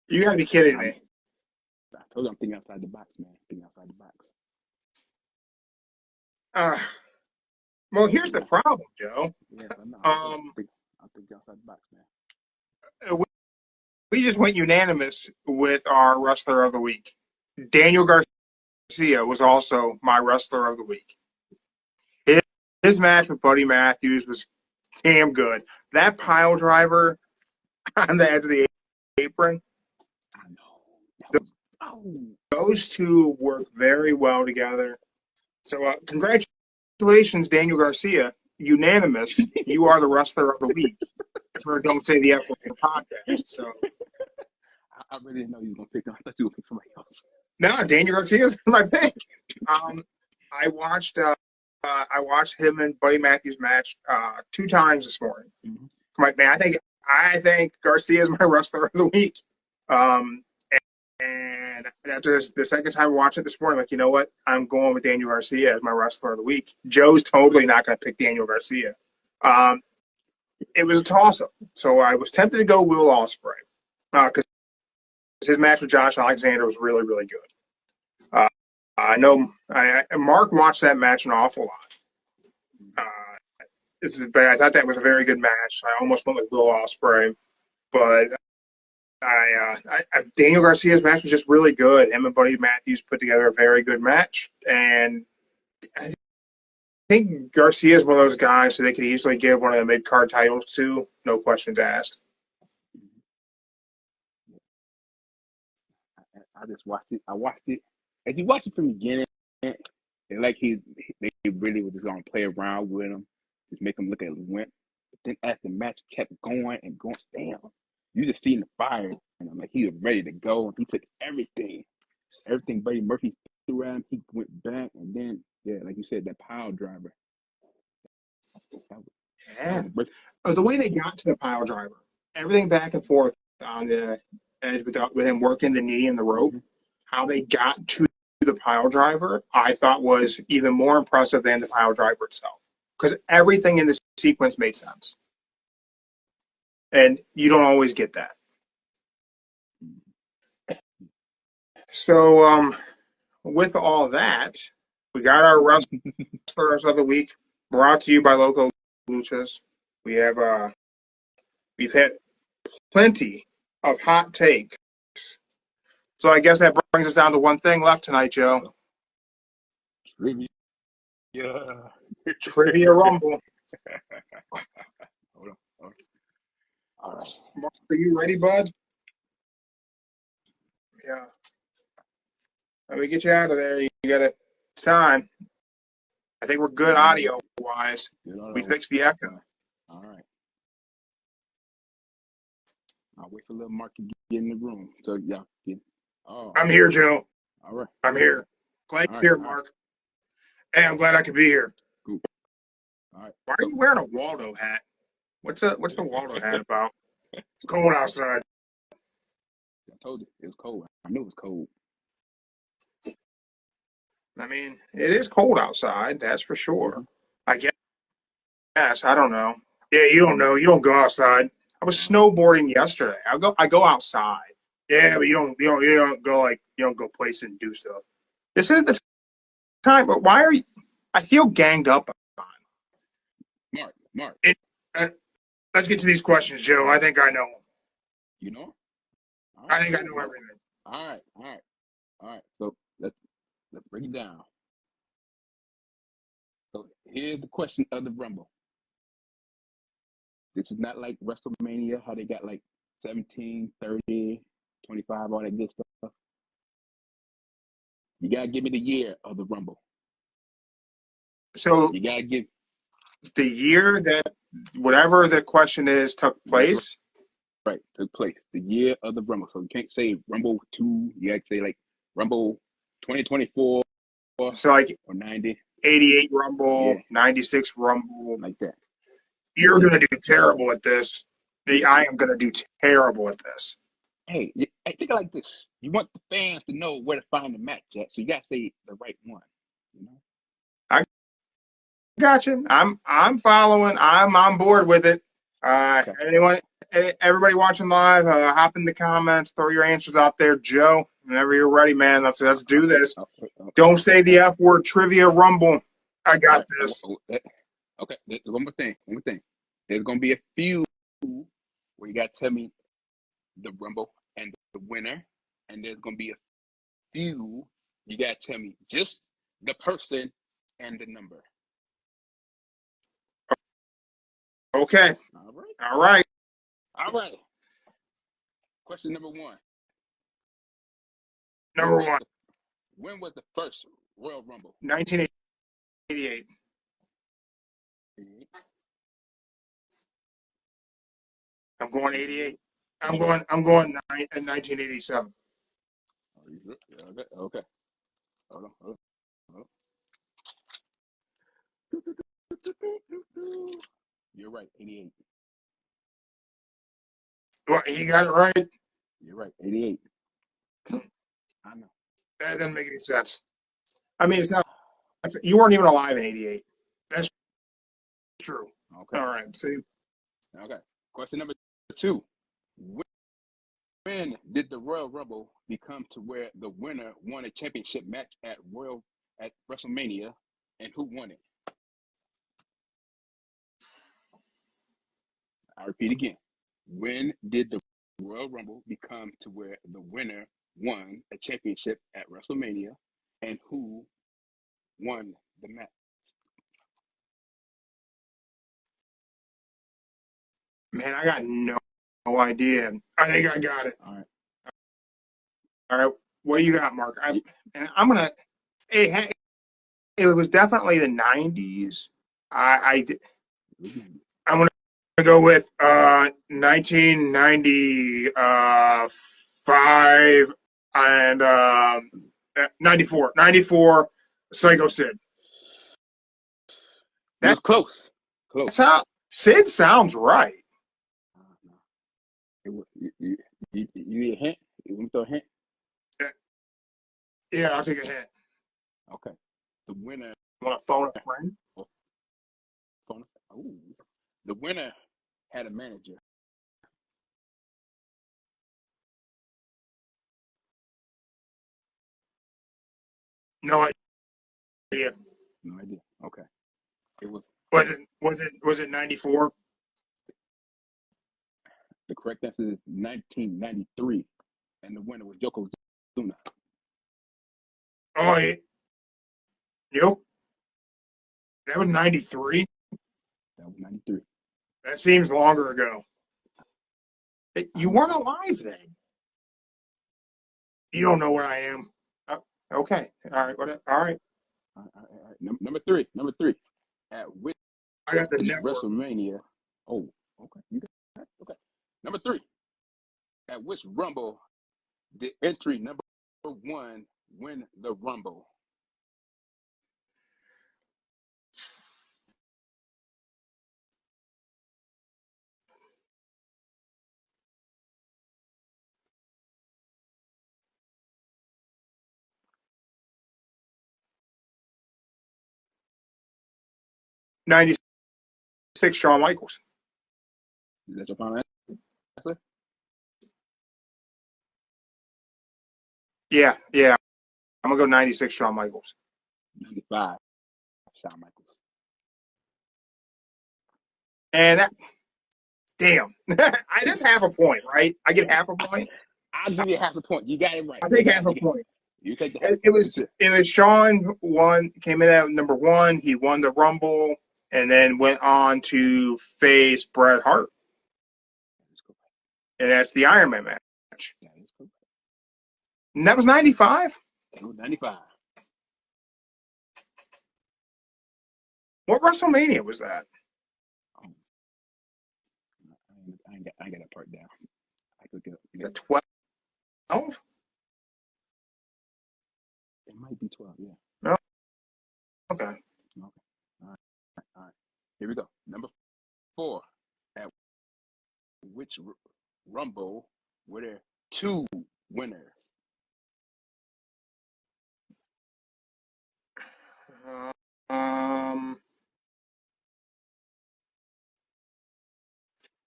[SPEAKER 3] You got to be kidding me.
[SPEAKER 2] I told you I'm thinking outside the box, man. Thinking outside the box.
[SPEAKER 3] Well, here's the problem, Joe.
[SPEAKER 2] Yes, I know. I'm thinking outside the box, man.
[SPEAKER 3] We just went unanimous with our wrestler of the week. Daniel Garcia was also my wrestler of the week. His match with Buddy Matthews was damn good. That pile driver on the edge of the apron.
[SPEAKER 2] I know.
[SPEAKER 3] Those two work very well together. So congratulations, Daniel Garcia. Unanimous. You are the wrestler of the week for Don't Say the F Word podcast. So
[SPEAKER 2] I really didn't know you were going to pick him. I thought you were going to pick somebody else.
[SPEAKER 3] No, Daniel Garcia's my pick. I watched him and Buddy Matthews match 2 times this morning. Mm-hmm. Man, I think Garcia is my wrestler of the week. And after the second time I watched it this morning, I'm like, you know what? I'm going with Daniel Garcia as my wrestler of the week. Joe's totally not going to pick Daniel Garcia. It was a toss-up. So I was tempted to go Will Ospreay because his match with Josh Alexander was really, really good. I know Mark watched that match an awful lot. I thought that was a very good match. I almost went with Will Ospreay, but Daniel Garcia's match was just really good. Him and Buddy Matthews put together a very good match, and I think Garcia is one of those guys who they could easily give one of the mid-card titles to, no questions asked.
[SPEAKER 2] I just watched it. I watched it. As you watch it from the beginning, it's like they really were just going to play around with him, just make him look at wimp. But then as the match kept going and going, damn, you just seen the fire. And I'm like, he was ready to go, and he took everything Buddy Murphy threw at him. He went back, and then like you said, that pile driver.
[SPEAKER 3] The way they got to the pile driver, everything back and forth on the edge with him working the knee and the rope, mm-hmm. How they got to the pile driver, I thought was even more impressive than the pile driver itself, because everything in the sequence made sense, and you don't always get that. So, with all that, We got our wrestlers of the week, brought to you by Local Luchas. We've had plenty of hot takes. So I guess that brings us down to one thing left tonight, Joe.
[SPEAKER 2] Trivia. Yeah.
[SPEAKER 3] Trivia Rumble.
[SPEAKER 2] Hold on. All right.
[SPEAKER 3] Mark, are you ready, bud? Yeah. Let me get you out of there. You got it. Time. I think we're good audio-wise. We fixed the echo.
[SPEAKER 2] All right. I'll wait for little Mark to get in the room. So, yeah.
[SPEAKER 3] I'm here, Joe.
[SPEAKER 2] All right.
[SPEAKER 3] I'm here. Glad you're here, Mark. Hey, I'm glad I could be here.
[SPEAKER 2] Cool. All right.
[SPEAKER 3] Why are you wearing a Waldo hat? What's the Waldo hat about? It's cold outside.
[SPEAKER 2] I told you it was cold. I knew it was cold.
[SPEAKER 3] I mean, it is cold outside, that's for sure. I guess. I don't know. Yeah, you don't know. You don't go outside. I was snowboarding yesterday. I go outside. Yeah, but you don't go places and do stuff. This is the time. But why are you? I feel ganged up on.
[SPEAKER 2] Mark.
[SPEAKER 3] Let's get to these questions, Joe. I think I know them.
[SPEAKER 2] You know?
[SPEAKER 3] I think I know everything.
[SPEAKER 2] All right. So let's break it down. So here's the question of the Rumble. This is not like WrestleMania, how they got like 17, 30, 25, all that good stuff. You gotta give me the year of the Rumble.
[SPEAKER 3] So
[SPEAKER 2] you gotta give
[SPEAKER 3] the year that whatever the question is took place.
[SPEAKER 2] Right, took place. The year of the Rumble. So you can't say Rumble 2. You gotta say like Rumble 2024.
[SPEAKER 3] So like
[SPEAKER 2] or 90.
[SPEAKER 3] 88 Rumble, 96 Rumble.
[SPEAKER 2] Like that.
[SPEAKER 3] You're going to do terrible at this. I am going to do terrible at this.
[SPEAKER 2] Hey, think of it like this. You want the fans to know where to find the match at, so you got to say the right one. You know?
[SPEAKER 3] I got you. I'm following. I'm on board with it. Everybody watching live, hop in the comments, throw your answers out there. Joe, whenever you're ready, man, let's do this. Don't say the F word. Trivia Rumble. I got this.
[SPEAKER 2] Okay, one more thing. There's going to be a few where you got to tell me the Rumble and the winner, and there's going to be a few you got to tell me just the person and the number.
[SPEAKER 3] Okay. All right.
[SPEAKER 2] Question number one. When was the first Royal Rumble?
[SPEAKER 3] 1988. I'm going 88. I'm going 1987.
[SPEAKER 2] Okay. Hold on. You're right, 88.
[SPEAKER 3] Well, you got it right.
[SPEAKER 2] You're right, 88. I know.
[SPEAKER 3] That doesn't make any sense. I mean, it's not. You weren't even alive in 88. That's true.
[SPEAKER 2] Okay.
[SPEAKER 3] All right. See.
[SPEAKER 2] Okay. Question number 2. When did the Royal Rumble become to where the winner won a championship match at WrestleMania, and who won it? I repeat again. When did the Royal Rumble become to where the winner won a championship at WrestleMania, and who won the match?
[SPEAKER 3] Man, I got no idea. I think I got it.
[SPEAKER 2] All
[SPEAKER 3] right. What do you got, Mark? I'm gonna. Hey, it was definitely the 90s. I'm gonna go with 1995 and 94. 94. Psycho Sid.
[SPEAKER 2] That's close.
[SPEAKER 3] That's how Sid sounds right.
[SPEAKER 2] You need a hint? You want me to throw a hint?
[SPEAKER 3] Yeah, I'll take a hint.
[SPEAKER 2] Okay. The winner.
[SPEAKER 3] Want to phone a friend?
[SPEAKER 2] The winner had a manager.
[SPEAKER 3] No idea.
[SPEAKER 2] No idea. Okay. It was.
[SPEAKER 3] Was it 94?
[SPEAKER 2] The correct answer is 1993, and the winner was Yokozuna.
[SPEAKER 3] Oh, yep. That was 93.
[SPEAKER 2] That was 93.
[SPEAKER 3] That seems longer ago. You weren't alive then. You don't know where I am. Okay. All right. All right.
[SPEAKER 2] All right. Number three. At which
[SPEAKER 3] I got the network.
[SPEAKER 2] WrestleMania? Oh, okay. You got that? Okay. Number three. At which Rumble did entry number one win the Rumble?
[SPEAKER 3] '96 Shawn Michaels.
[SPEAKER 2] Is that your final answer?
[SPEAKER 3] Yeah. I'm gonna go '96 Shawn Michaels.
[SPEAKER 2] 95 Shawn Michaels.
[SPEAKER 3] And damn, that's half a point, right? I get half a point.
[SPEAKER 2] I'll give you half a point. You got it right.
[SPEAKER 3] I take half a point.
[SPEAKER 2] You take the.
[SPEAKER 3] It was Shawn came in at number one. He won the Rumble and then went on to face Bret Hart. And that's the Iron Man match. And that was 95?
[SPEAKER 2] That was 95.
[SPEAKER 3] What WrestleMania was that?
[SPEAKER 2] I ain't got that part down. I could get
[SPEAKER 3] The 12?
[SPEAKER 2] It might be 12, yeah.
[SPEAKER 3] No. Okay.
[SPEAKER 2] All right. Here we go. Number 4. At which Rumble were there 2 winners?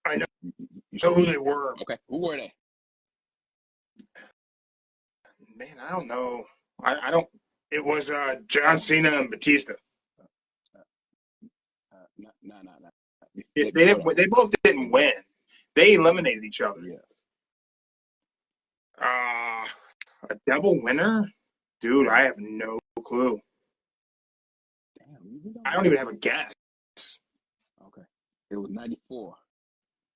[SPEAKER 3] I know
[SPEAKER 2] You
[SPEAKER 3] who they were.
[SPEAKER 2] Okay, who were they?
[SPEAKER 3] Man, I don't know. I don't. It was John Cena and Batista.
[SPEAKER 2] No.
[SPEAKER 3] They both didn't win. They eliminated each other.
[SPEAKER 2] Yeah.
[SPEAKER 3] A double winner? Dude, I have no clue.
[SPEAKER 2] Damn,
[SPEAKER 3] I don't even have a guess.
[SPEAKER 2] Okay. It was 94.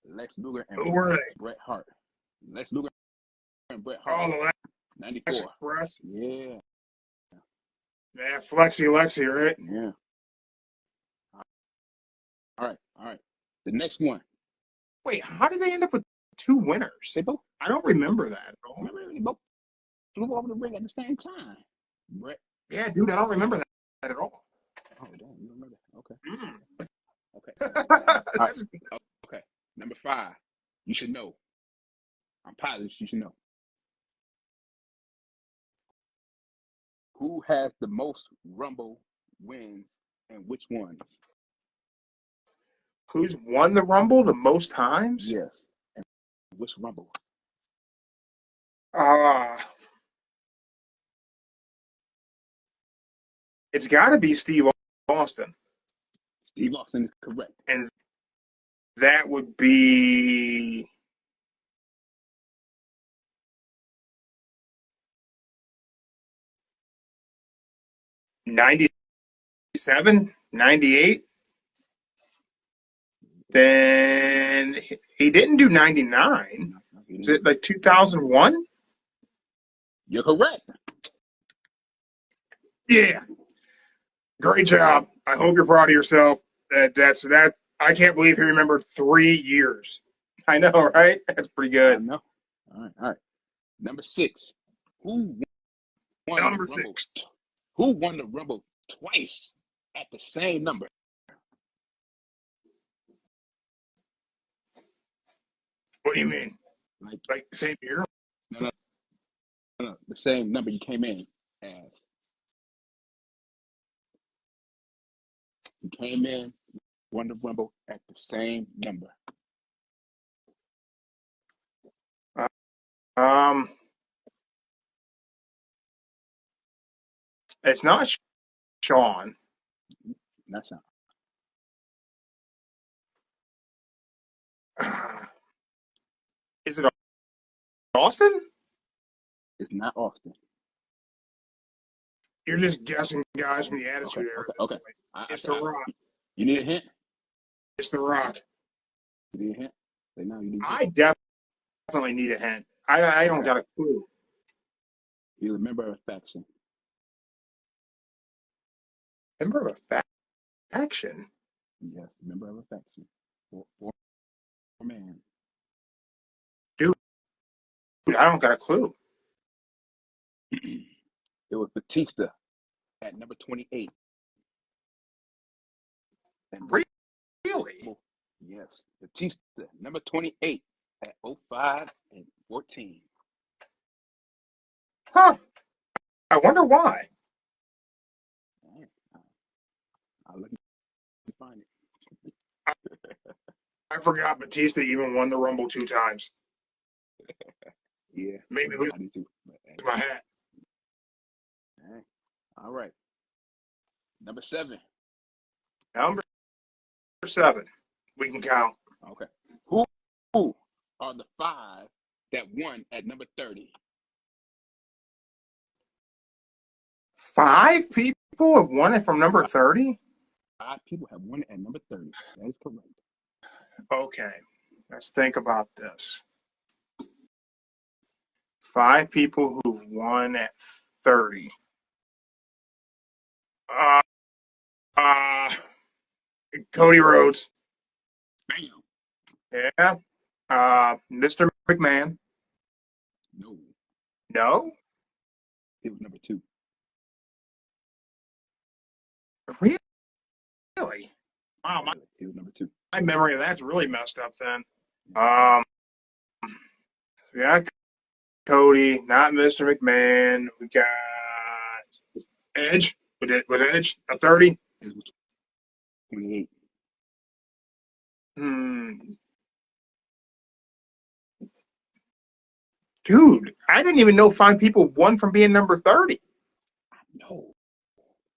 [SPEAKER 2] Lex Luger and
[SPEAKER 3] Who were they?
[SPEAKER 2] Bret Hart. Lex Luger and Bret Hart.
[SPEAKER 3] Oh, the
[SPEAKER 2] 94.
[SPEAKER 3] Express?
[SPEAKER 2] Yeah.
[SPEAKER 3] Yeah, Flexi Lexi, right?
[SPEAKER 2] Yeah. All right. The next one.
[SPEAKER 3] Wait, how did they end up with 2 winners?
[SPEAKER 2] They both.
[SPEAKER 3] I don't remember that at all.
[SPEAKER 2] Remember, they both flew over the ring at the same time. Bret.
[SPEAKER 3] Yeah, dude, I don't remember that at all.
[SPEAKER 2] Oh, damn, you don't remember that? Okay.
[SPEAKER 3] Mm.
[SPEAKER 2] Okay. All right. Okay. Number 5. You should know. I'm positive you should know. Who has the most Rumble wins and which ones?
[SPEAKER 3] Who's won the Rumble the most times?
[SPEAKER 2] Yes. And which Rumble?
[SPEAKER 3] It's got to be Steve Austin.
[SPEAKER 2] Steve Austin is correct.
[SPEAKER 3] And that would be '97, '98. Then he didn't do '99. Is it like 2001?
[SPEAKER 2] You're correct.
[SPEAKER 3] Yeah. Great job. I hope you're proud of yourself. That's I can't believe he remembered 3 years. I know, right? That's pretty good.
[SPEAKER 2] I know. All right. Number 6. Who won
[SPEAKER 3] Number
[SPEAKER 2] the Rumble?
[SPEAKER 3] 6.
[SPEAKER 2] Who won the Rumble twice at the same number?
[SPEAKER 3] What do you mean?
[SPEAKER 2] Like
[SPEAKER 3] the same year?
[SPEAKER 2] No. The same number you came in as. You came in, won the Rumble at the same number.
[SPEAKER 3] It's not Sean.
[SPEAKER 2] Not Sean.
[SPEAKER 3] Is it Austin?
[SPEAKER 2] It's not Austin.
[SPEAKER 3] You're just guessing guys from the Attitude Era.
[SPEAKER 2] Okay.
[SPEAKER 3] It's The Rock.
[SPEAKER 2] You need a hint?
[SPEAKER 3] It's The Rock.
[SPEAKER 2] You need a hint? Say no, you need a hint.
[SPEAKER 3] I definitely need a hint. I don't got a clue.
[SPEAKER 2] You're a member of a faction.
[SPEAKER 3] Member of a faction?
[SPEAKER 2] Yes, member of a faction. Four man.
[SPEAKER 3] Dude, I don't got a clue.
[SPEAKER 2] It was Batista at number 28. And
[SPEAKER 3] Really?
[SPEAKER 2] yes, Batista, number 28 at 05 and 14.
[SPEAKER 3] Huh. I wonder why.
[SPEAKER 2] Right. I'll let you find it.
[SPEAKER 3] I forgot Batista even won the Rumble 2 times.
[SPEAKER 2] Yeah.
[SPEAKER 3] Made me lose
[SPEAKER 2] I do too.
[SPEAKER 3] my hat.
[SPEAKER 2] All right. Number 7.
[SPEAKER 3] Number 7. We can count.
[SPEAKER 2] Okay. Who are the 5 that won at number 30?
[SPEAKER 3] 5 people have won it from number 30?
[SPEAKER 2] 5 people have won it at number 30. That is correct.
[SPEAKER 3] Okay. Let's think about this. 5 people who've won at 30. Cody Rhodes.
[SPEAKER 2] Bam.
[SPEAKER 3] Yeah. Mr. McMahon.
[SPEAKER 2] No.
[SPEAKER 3] No?
[SPEAKER 2] It was number 2.
[SPEAKER 3] Really? Wow,
[SPEAKER 2] It was number 2.
[SPEAKER 3] my memory of that's really messed up then. Yeah, Cody, not Mr. McMahon. We got Edge. Was Edge a 30?
[SPEAKER 2] It was 28.
[SPEAKER 3] Dude, I didn't even know 5 people won from being number 30.
[SPEAKER 2] No.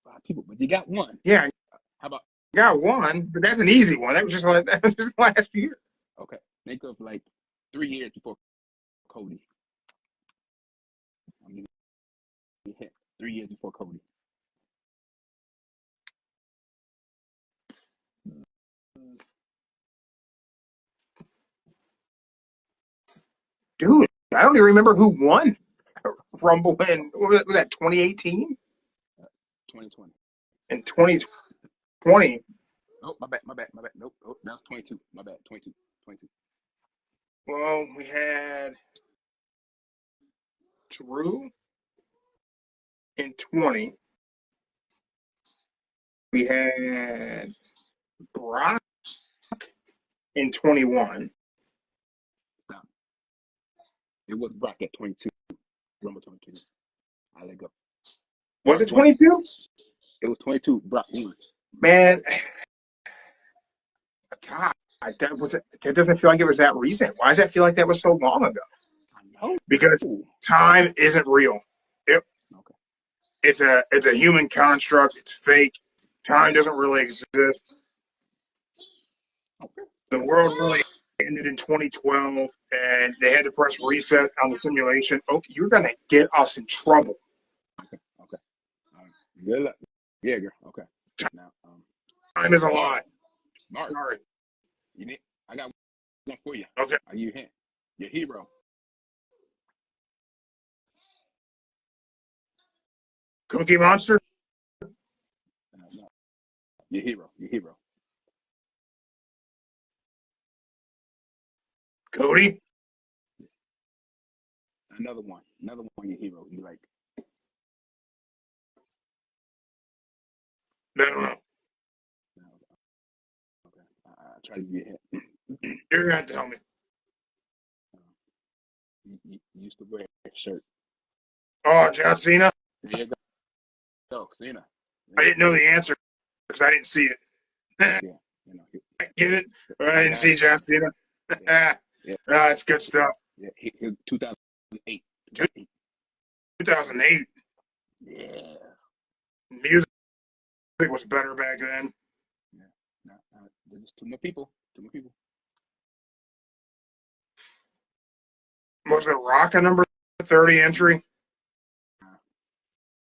[SPEAKER 2] 5 people, but you got one.
[SPEAKER 3] Yeah.
[SPEAKER 2] How about?
[SPEAKER 3] Got one, but that's an easy one. That was just last year.
[SPEAKER 2] Okay. Think of like 3 years before Cody. I'm giving you a hint. 3 years before Cody.
[SPEAKER 3] Dude, I don't even remember who won Rumble in, was that 2018?
[SPEAKER 2] 2020.
[SPEAKER 3] In 2020.
[SPEAKER 2] Oh, my bad. Nope. Oh, that was 22. My bad. 22.
[SPEAKER 3] Well, we had Drew in 20. We had Brock in 21.
[SPEAKER 2] Stop. It was Brock at 22. Rumble 22. I let go.
[SPEAKER 3] Was it 22?
[SPEAKER 2] It was 22. Brock won.
[SPEAKER 3] Man, God, that doesn't feel like it was that recent. Why does that feel like that was so long ago?
[SPEAKER 2] I know.
[SPEAKER 3] Because time isn't real.
[SPEAKER 2] Okay.
[SPEAKER 3] It's a human construct. It's fake. Time doesn't really exist.
[SPEAKER 2] Okay.
[SPEAKER 3] The world really ended in 2012, and they had to press reset on the simulation. Okay, you're gonna get us in trouble.
[SPEAKER 2] Okay. All right. Good luck. Yeah, girl. Okay. Now,
[SPEAKER 3] Time is a lie.
[SPEAKER 2] Mark,
[SPEAKER 3] Sorry.
[SPEAKER 2] I got one for you.
[SPEAKER 3] Okay.
[SPEAKER 2] Are you hint? Your hero.
[SPEAKER 3] Cookie Monster.
[SPEAKER 2] No. Your hero.
[SPEAKER 3] Cody.
[SPEAKER 2] Another one. Your hero. You like?
[SPEAKER 3] I don't know.
[SPEAKER 2] No. Okay. I try to give you a hint.
[SPEAKER 3] You're gonna tell me.
[SPEAKER 2] You used to wear a shirt.
[SPEAKER 3] Oh, John Cena.
[SPEAKER 2] There you go. Go, Cena.
[SPEAKER 3] I didn't know the answer because I didn't see it.
[SPEAKER 2] Yeah.
[SPEAKER 3] I get it. I didn't see John Cena.
[SPEAKER 2] Yeah.
[SPEAKER 3] It's good stuff.
[SPEAKER 2] Yeah. 2008.
[SPEAKER 3] 2008.
[SPEAKER 2] Yeah.
[SPEAKER 3] Music
[SPEAKER 1] think was better back then.
[SPEAKER 2] Yeah. No, there's just too many people. Too many people.
[SPEAKER 1] Was The Rock a number 30 entry?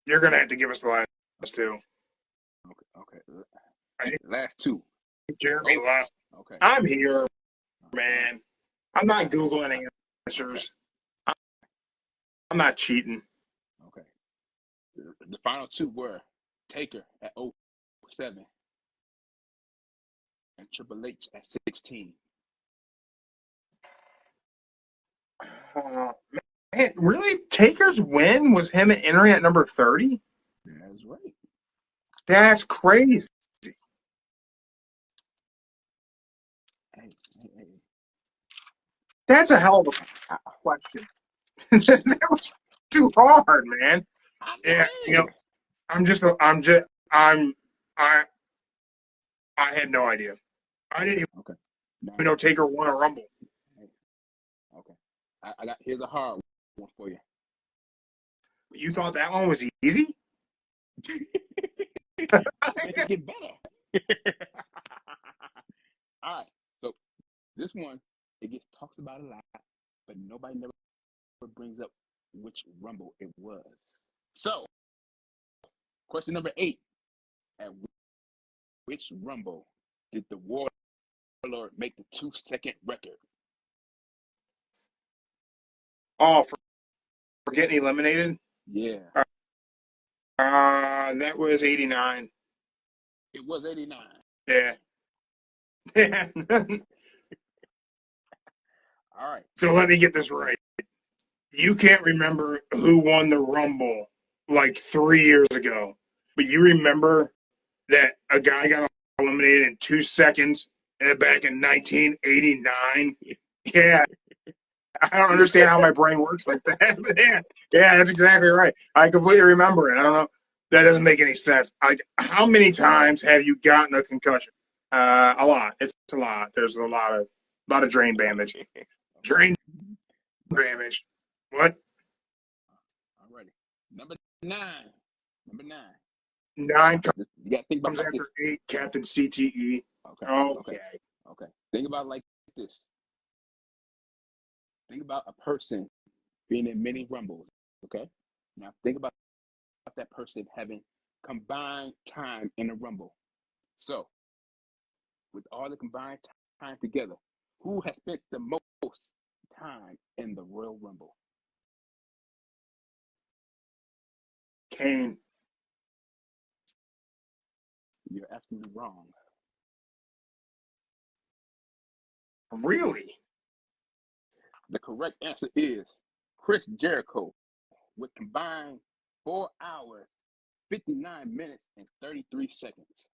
[SPEAKER 1] You're gonna have to give us the last two.
[SPEAKER 2] Okay.
[SPEAKER 1] I think
[SPEAKER 2] Last two.
[SPEAKER 1] Jeremy left.
[SPEAKER 2] Okay.
[SPEAKER 1] I'm here, man. I'm not Googling answers. I'm not cheating.
[SPEAKER 2] Okay. The final two were Taker at 07 and Triple H at 16.
[SPEAKER 1] Man, really? Taker's win was him entering at number 30?
[SPEAKER 2] That's right.
[SPEAKER 1] That's crazy.
[SPEAKER 2] Hey.
[SPEAKER 1] That's a hell of a question. That was too hard, man. Yeah, I had no idea. I didn't even know Taker won a Rumble.
[SPEAKER 2] Okay. I got here's a hard one for you.
[SPEAKER 1] You thought that one was easy?
[SPEAKER 2] Make it get better. All right. So this one, it gets talks about a lot, but nobody never brings up which Rumble it was. So, question number 8. At which Rumble did the Warlord make the 2-second record?
[SPEAKER 1] Oh, for getting eliminated?
[SPEAKER 2] Yeah.
[SPEAKER 1] That was 89.
[SPEAKER 2] It was 89.
[SPEAKER 1] Yeah.
[SPEAKER 2] All right.
[SPEAKER 1] So let me get this right. You can't remember who won the Rumble like 3 years ago, but you remember that a guy got eliminated in 2 seconds back in 1989? Yeah. I don't understand how my brain works like that. Yeah, that's exactly right. I completely remember it. I don't know. That doesn't make any sense. How many times have you gotten a concussion? A lot. It's a lot. There's a lot of drain damage. Drain damage. What?
[SPEAKER 2] All righty. Number 9.
[SPEAKER 1] 9
[SPEAKER 2] You got to think about
[SPEAKER 1] comes after 8. Captain CTE.
[SPEAKER 2] Okay. Think about it like this. Think about a person being in many Rumbles. Okay. Now think about that person having combined time in a Rumble. So, with all the combined time together, who has spent the most time in the Royal Rumble?
[SPEAKER 1] Kane.
[SPEAKER 2] You're absolutely wrong.
[SPEAKER 1] Really?
[SPEAKER 2] The correct answer is Chris Jericho with combined 4 hours, 59 minutes, and 33 seconds.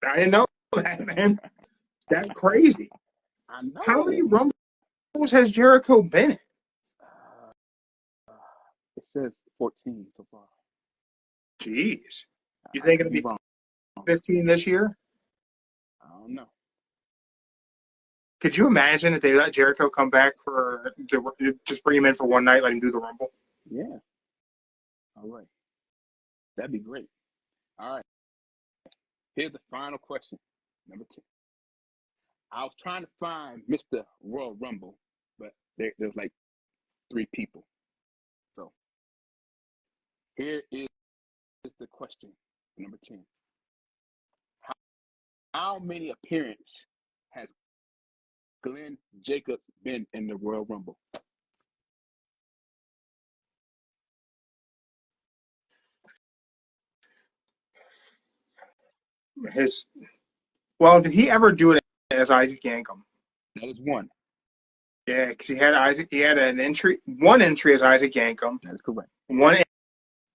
[SPEAKER 1] I didn't know that, man. That's crazy.
[SPEAKER 2] I know.
[SPEAKER 1] How many Rumbles has Jericho been in?
[SPEAKER 2] It says 14 so far.
[SPEAKER 1] Jeez. You think it'll be 15 this year?
[SPEAKER 2] I don't know.
[SPEAKER 1] Could you imagine if they let Jericho come back just bring him in for one night, let him do the Rumble?
[SPEAKER 2] Yeah. All right. That'd be great. All right. Here's the final question. Number 10. I was trying to find Mr. Royal Rumble, but there's like 3 people. So here is the question. Number 10. How many appearances has Glenn Jacobs been in the Royal Rumble?
[SPEAKER 1] Well, did he ever do it as Isaac Yankem?
[SPEAKER 2] That is 1.
[SPEAKER 1] Yeah, because he had one entry as Isaac Yankem.
[SPEAKER 2] That is correct.
[SPEAKER 1] One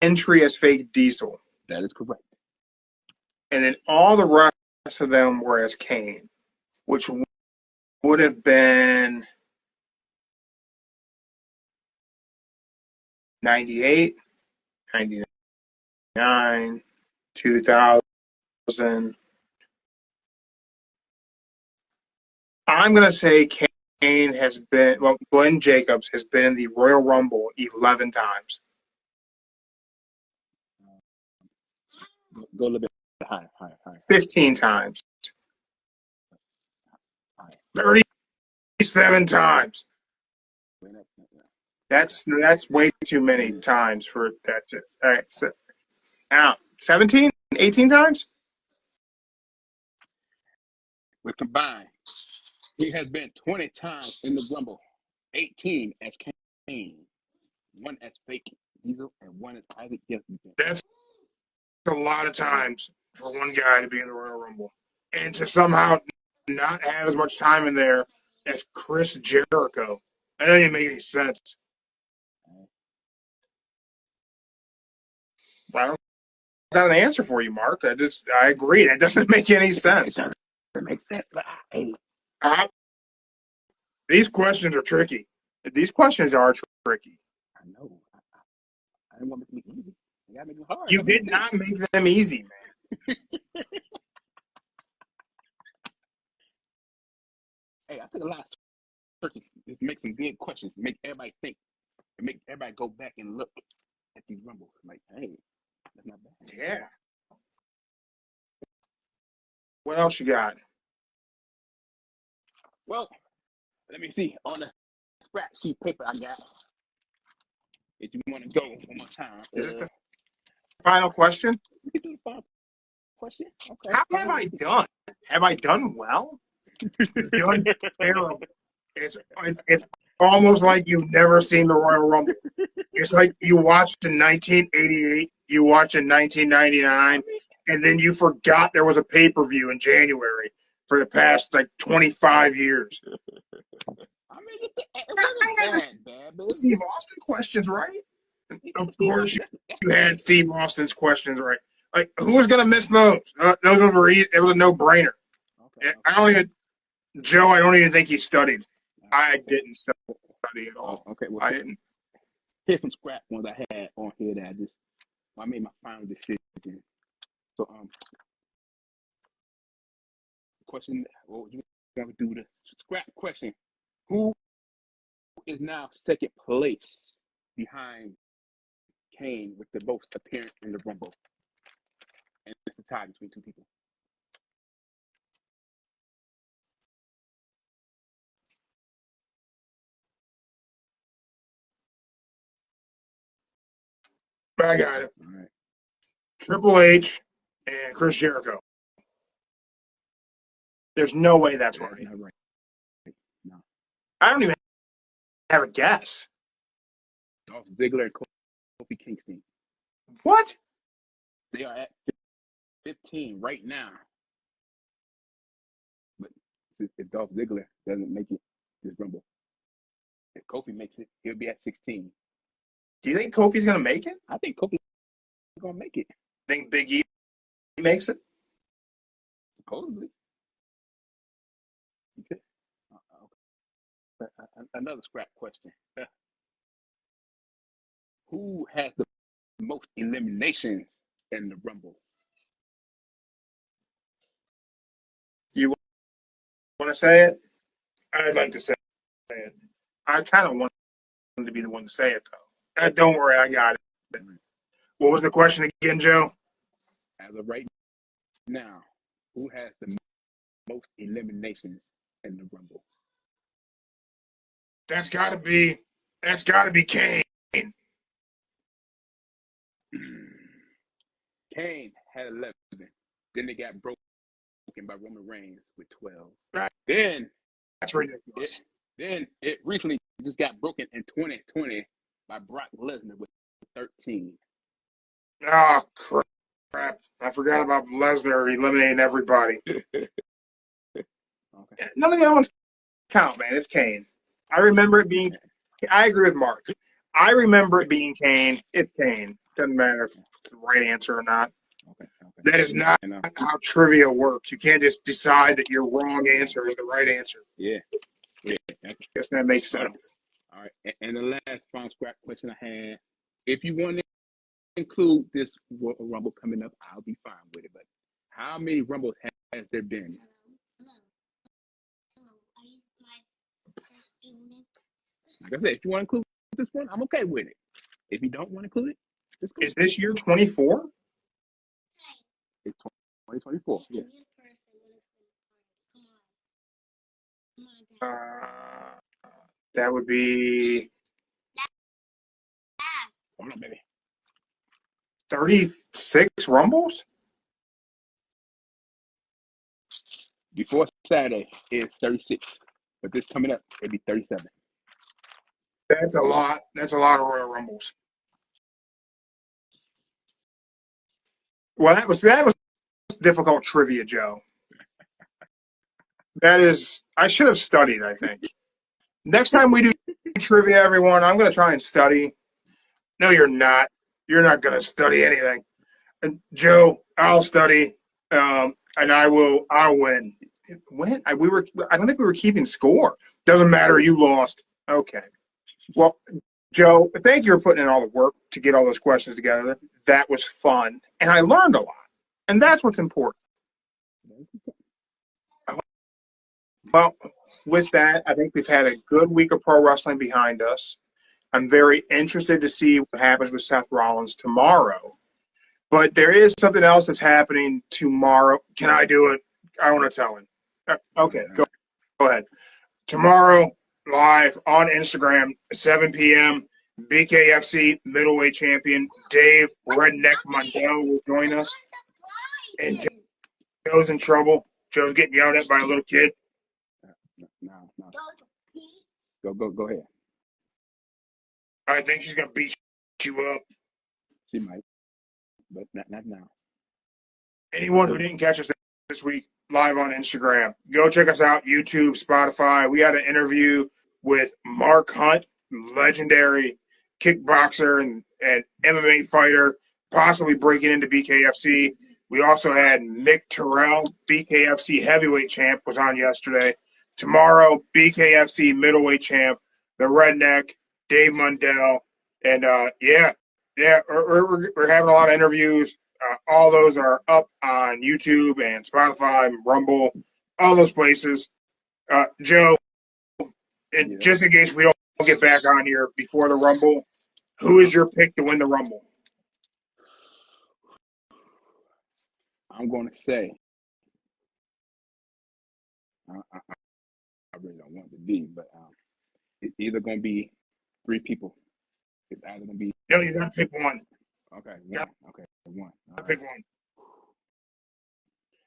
[SPEAKER 1] entry as Fake Diesel.
[SPEAKER 2] That is correct.
[SPEAKER 1] And then all the rest of them were as Kane, which would have been 98, 99, 2000. I'm going to say
[SPEAKER 3] has been, well, Glenn Jacobs has been in the Royal Rumble 11 times.
[SPEAKER 2] Go a little bit higher.
[SPEAKER 3] 15 times.
[SPEAKER 2] Higher.
[SPEAKER 3] 37 times. That's way too many times for that to out. 17? 18 times?
[SPEAKER 2] With combined, he has been 20 times in the Rumble, 18 as Kane, 1 as Fake Diesel, and 1 as Isaac Jeffrey.
[SPEAKER 3] That's a lot of times for one guy to be in the Royal Rumble. And to somehow not have as much time in there as Chris Jericho. That doesn't even make any sense. I don't got an answer for you, Mark. I agree. That doesn't make any sense.
[SPEAKER 2] It makes sense, but
[SPEAKER 3] these questions are tricky. These questions are tricky.
[SPEAKER 2] I know. I didn't want to make it easy. I gotta make it hard.
[SPEAKER 3] You did not make them easy, man.
[SPEAKER 2] Hey, I think a lot of searches make some good questions, make everybody think, and make everybody go back and look at these Rumbles. Like, hey, that's not bad.
[SPEAKER 3] Yeah. What else you got?
[SPEAKER 2] Well, let me see. On the scrap sheet paper I got, if you want to go one more time.
[SPEAKER 3] Is this the final question?
[SPEAKER 2] We can do the final question. Okay.
[SPEAKER 3] How have I done? Have I done well? You've done terrible. It's almost like you've never seen the Royal Rumble. It's like you watched in 1988, you watched in 1999, and then you forgot there was a pay-per-view in January for the past, 25 years.
[SPEAKER 2] I mean, it wasn't bad.
[SPEAKER 3] Steve Austin questions, right? Of course you had Steve Austin's questions right. Like, who was going to miss those? Those were easy. It was a no-brainer.
[SPEAKER 2] Okay.
[SPEAKER 3] I don't even think he studied. I didn't study at all.
[SPEAKER 2] Okay. Well,
[SPEAKER 3] I didn't.
[SPEAKER 2] Here's some scrap ones I had on here that I made my final decision. So, question, what you want to do the scrap question. Who is now second place behind Kane with the most appearance in the Rumble? And it's a tie between two people.
[SPEAKER 3] I got it.
[SPEAKER 2] All right.
[SPEAKER 3] Triple H and Chris Jericho. There's no way that's right.
[SPEAKER 2] Not right. No.
[SPEAKER 3] I don't even have a guess.
[SPEAKER 2] Dolph Ziggler and Kofi Kingston.
[SPEAKER 3] What?
[SPEAKER 2] They are at 15 right now. But if Dolph Ziggler doesn't make it this Rumble, if Kofi makes it, he'll be at 16.
[SPEAKER 3] Do you think Kofi's going to make it?
[SPEAKER 2] I think Kofi's going to make it.
[SPEAKER 3] Think Big E makes it?
[SPEAKER 2] Supposedly. Okay. Another scrap question. Who has the most eliminations in the Rumble?
[SPEAKER 3] You want to say it? I'd like to say it. I kind of want him to be the one to say it, though. Don't worry, I got it. What was the question again, Joe?
[SPEAKER 2] As of right now, who has the most eliminations in the Rumble?
[SPEAKER 3] That's got to be Kane.
[SPEAKER 2] Kane had 11. Then they got broken by Roman Reigns with 12.
[SPEAKER 3] That's ridiculous.
[SPEAKER 2] Then it recently just got broken in 2020 by Brock Lesnar with 13.
[SPEAKER 3] Oh, crap. I forgot about Lesnar eliminating everybody.
[SPEAKER 2] Okay.
[SPEAKER 3] None of the other ones count, man. It's Kane. I remember it being – I agree with Mark. I remember it being Kane. It's Kane. Doesn't matter if it's the right answer or not.
[SPEAKER 2] Okay.
[SPEAKER 3] That is not how trivia works. You can't just decide that your wrong answer is the right answer.
[SPEAKER 2] Yeah.
[SPEAKER 3] Guess that makes sense.
[SPEAKER 2] All right. And the last final scrap question I had, if you want to include this Rumble coming up, I'll be fine with it. But how many Rumbles has there been? Like I said, if you want to include this one, I'm okay with it. If you don't want to include it, just go.
[SPEAKER 3] Is this year 24?
[SPEAKER 2] It's 2024. Yeah.
[SPEAKER 3] That would be
[SPEAKER 2] Come on, baby.
[SPEAKER 3] 36 Rumbles?
[SPEAKER 2] Before Saturday is 36, but this coming up, it'll be 37.
[SPEAKER 3] That's a lot. That's a lot of Royal Rumbles. Well, that was difficult trivia, Joe. That is, I should have studied, I think. Next time we do trivia, everyone, I'm going to try and study. No, you're not. You're not going to study anything. And Joe, I'll study, and I'll win. Win? I don't think we were keeping score. Doesn't matter. You lost. Okay. Well, Joe, thank you for putting in all the work to get all those questions together. That was fun, and I learned a lot, and that's what's important. Well, with that, I think we've had a good week of pro wrestling behind us. I'm very interested to see what happens with Seth Rollins tomorrow. But there is something else that's happening tomorrow. Can I do it? I want to tell him. Okay, go ahead. Tomorrow, live on Instagram, 7 p.m., BKFC middleweight champion Dave Redneck Mundell will join us. And Joe's in trouble. Joe's getting yelled at by a little kid.
[SPEAKER 2] No. Go ahead.
[SPEAKER 3] I think she's going to beat you up.
[SPEAKER 2] She might, but not now.
[SPEAKER 3] Anyone who didn't catch us this week, live on Instagram, go check us out, YouTube, Spotify. We had an interview with Mark Hunt, legendary kickboxer and MMA fighter, possibly breaking into BKFC. We also had Mick Terrell, BKFC heavyweight champ, was on yesterday. Tomorrow, BKFC middleweight champ, the Redneck, Dave Mundell. And, we're having a lot of interviews. All those are up on YouTube and Spotify, Rumble, all those places. Joe, and just in case we don't get back on here before the Rumble, who is your pick to win the Rumble?
[SPEAKER 2] I'm going to say, I really don't want to be, but it's either going to be 3 people. It's either going to be.
[SPEAKER 3] No, you got to pick one.
[SPEAKER 2] Okay, one.
[SPEAKER 3] Yep.
[SPEAKER 2] Okay, one. All
[SPEAKER 3] Pick one.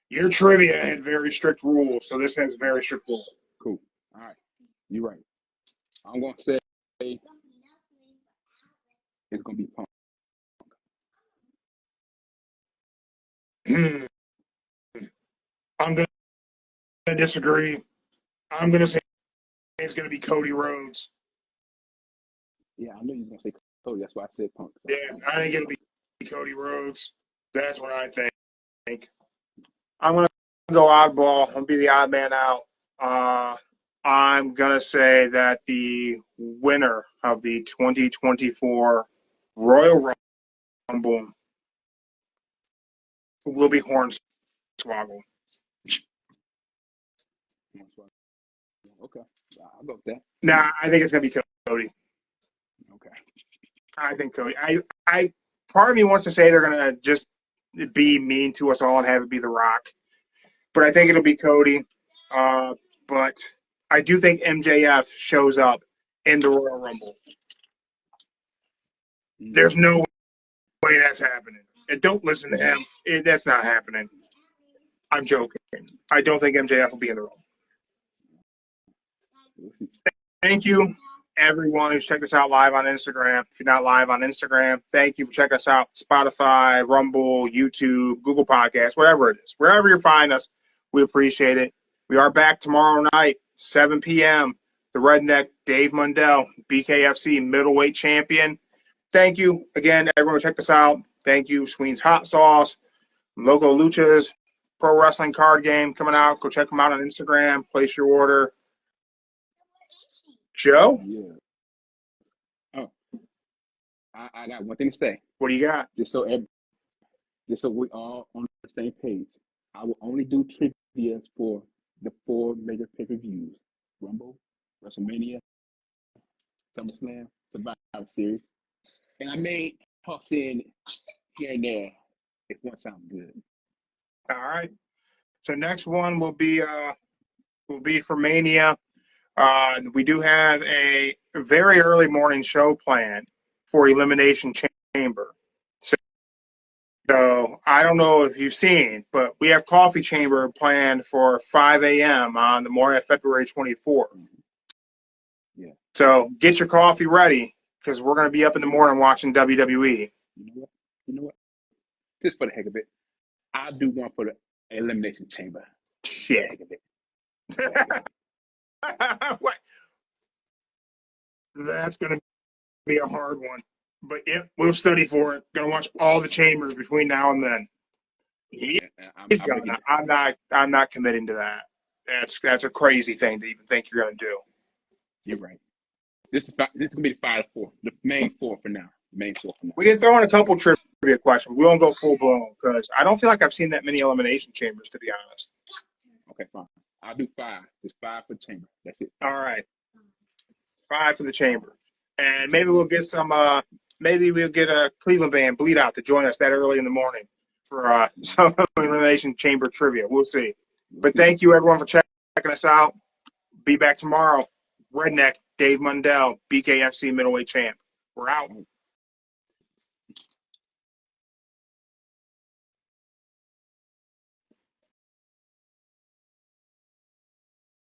[SPEAKER 3] Your trivia had very strict rules, so this has very strict rules.
[SPEAKER 2] Cool. All right. You're right. I'm going to say it's going to be Punk.
[SPEAKER 3] I'm going to disagree. I'm going to say it's going to be Cody Rhodes.
[SPEAKER 2] Yeah, I knew you were going to say Cody. That's why I said Punk. So.
[SPEAKER 3] Yeah, I think it'll be Cody Rhodes. That's what I think. I'm going to go oddball. I'm going to be the odd man out. I'm going to say that the winner of the 2024 Royal Rumble will be Hornswoggle.
[SPEAKER 2] Okay, I'll go with that.
[SPEAKER 3] Nah, I think it's going to be Cody.
[SPEAKER 2] Okay.
[SPEAKER 3] I think Cody. I part of me wants to say they're going to just be mean to us all and have it be The Rock. But I think it'll be Cody. But I do think MJF shows up in the Royal Rumble. There's no way that's happening. And don't listen to him. That's not happening. I'm joking. I don't think MJF will be in the Rumble. Thank you, everyone who's checked us out live on Instagram. If you're not live on Instagram, thank you for checking us out. Spotify, Rumble, YouTube, Google Podcasts, whatever it is. Wherever you find us, we appreciate it. We are back tomorrow night, 7 p.m. The Redneck, Dave Mundell, BKFC middleweight champion. Thank you again, everyone who checked us out. Thank you, Sween's Hot Sauce, Loco Luchas, Pro Wrestling Card Game coming out. Go check them out on Instagram. Place your order. Joe?
[SPEAKER 2] Yeah. Oh, I got one thing to say.
[SPEAKER 3] What do you got?
[SPEAKER 2] Just so we all on the same page. I will only do trivia for the 4 major pay-per-views: Rumble, WrestleMania, SummerSlam Survivor Series, and I may toss in here and there if one sounds good.
[SPEAKER 3] All right. So next one will be for Mania. We do have a very early morning show planned for Elimination Chamber. So I don't know if you've seen, but we have Coffee Chamber planned for 5 a.m. on the morning of February 24th.
[SPEAKER 2] Yeah.
[SPEAKER 3] So get your coffee ready because we're going to be up in the morning watching WWE.
[SPEAKER 2] You know what? Just for the heck of it, I'll do one for the Elimination Chamber.
[SPEAKER 3] Shit.
[SPEAKER 2] For the heck of it.
[SPEAKER 3] What? That's going to be a hard one. But yeah, we'll study for it. Going to watch all the chambers between now and then. I'm not committing to that. That's a crazy thing to even think you're going to do.
[SPEAKER 2] You're right. This is going to be the 5-4, the main four for now.
[SPEAKER 3] We can throw in a couple trivia questions. We won't go full blown because I don't feel like I've seen that many elimination chambers, to be honest.
[SPEAKER 2] Okay, fine. I'll do 5. Just 5 for the chamber. That's it.
[SPEAKER 3] All right, 5 for the chamber, and maybe we'll get some. Maybe we'll get a Cleveland band Bleed Out to join us that early in the morning for some elimination chamber trivia. We'll see. But thank you everyone for checking us out. Be back tomorrow. Redneck Dave Mundell, BKFC middleweight champ. We're out.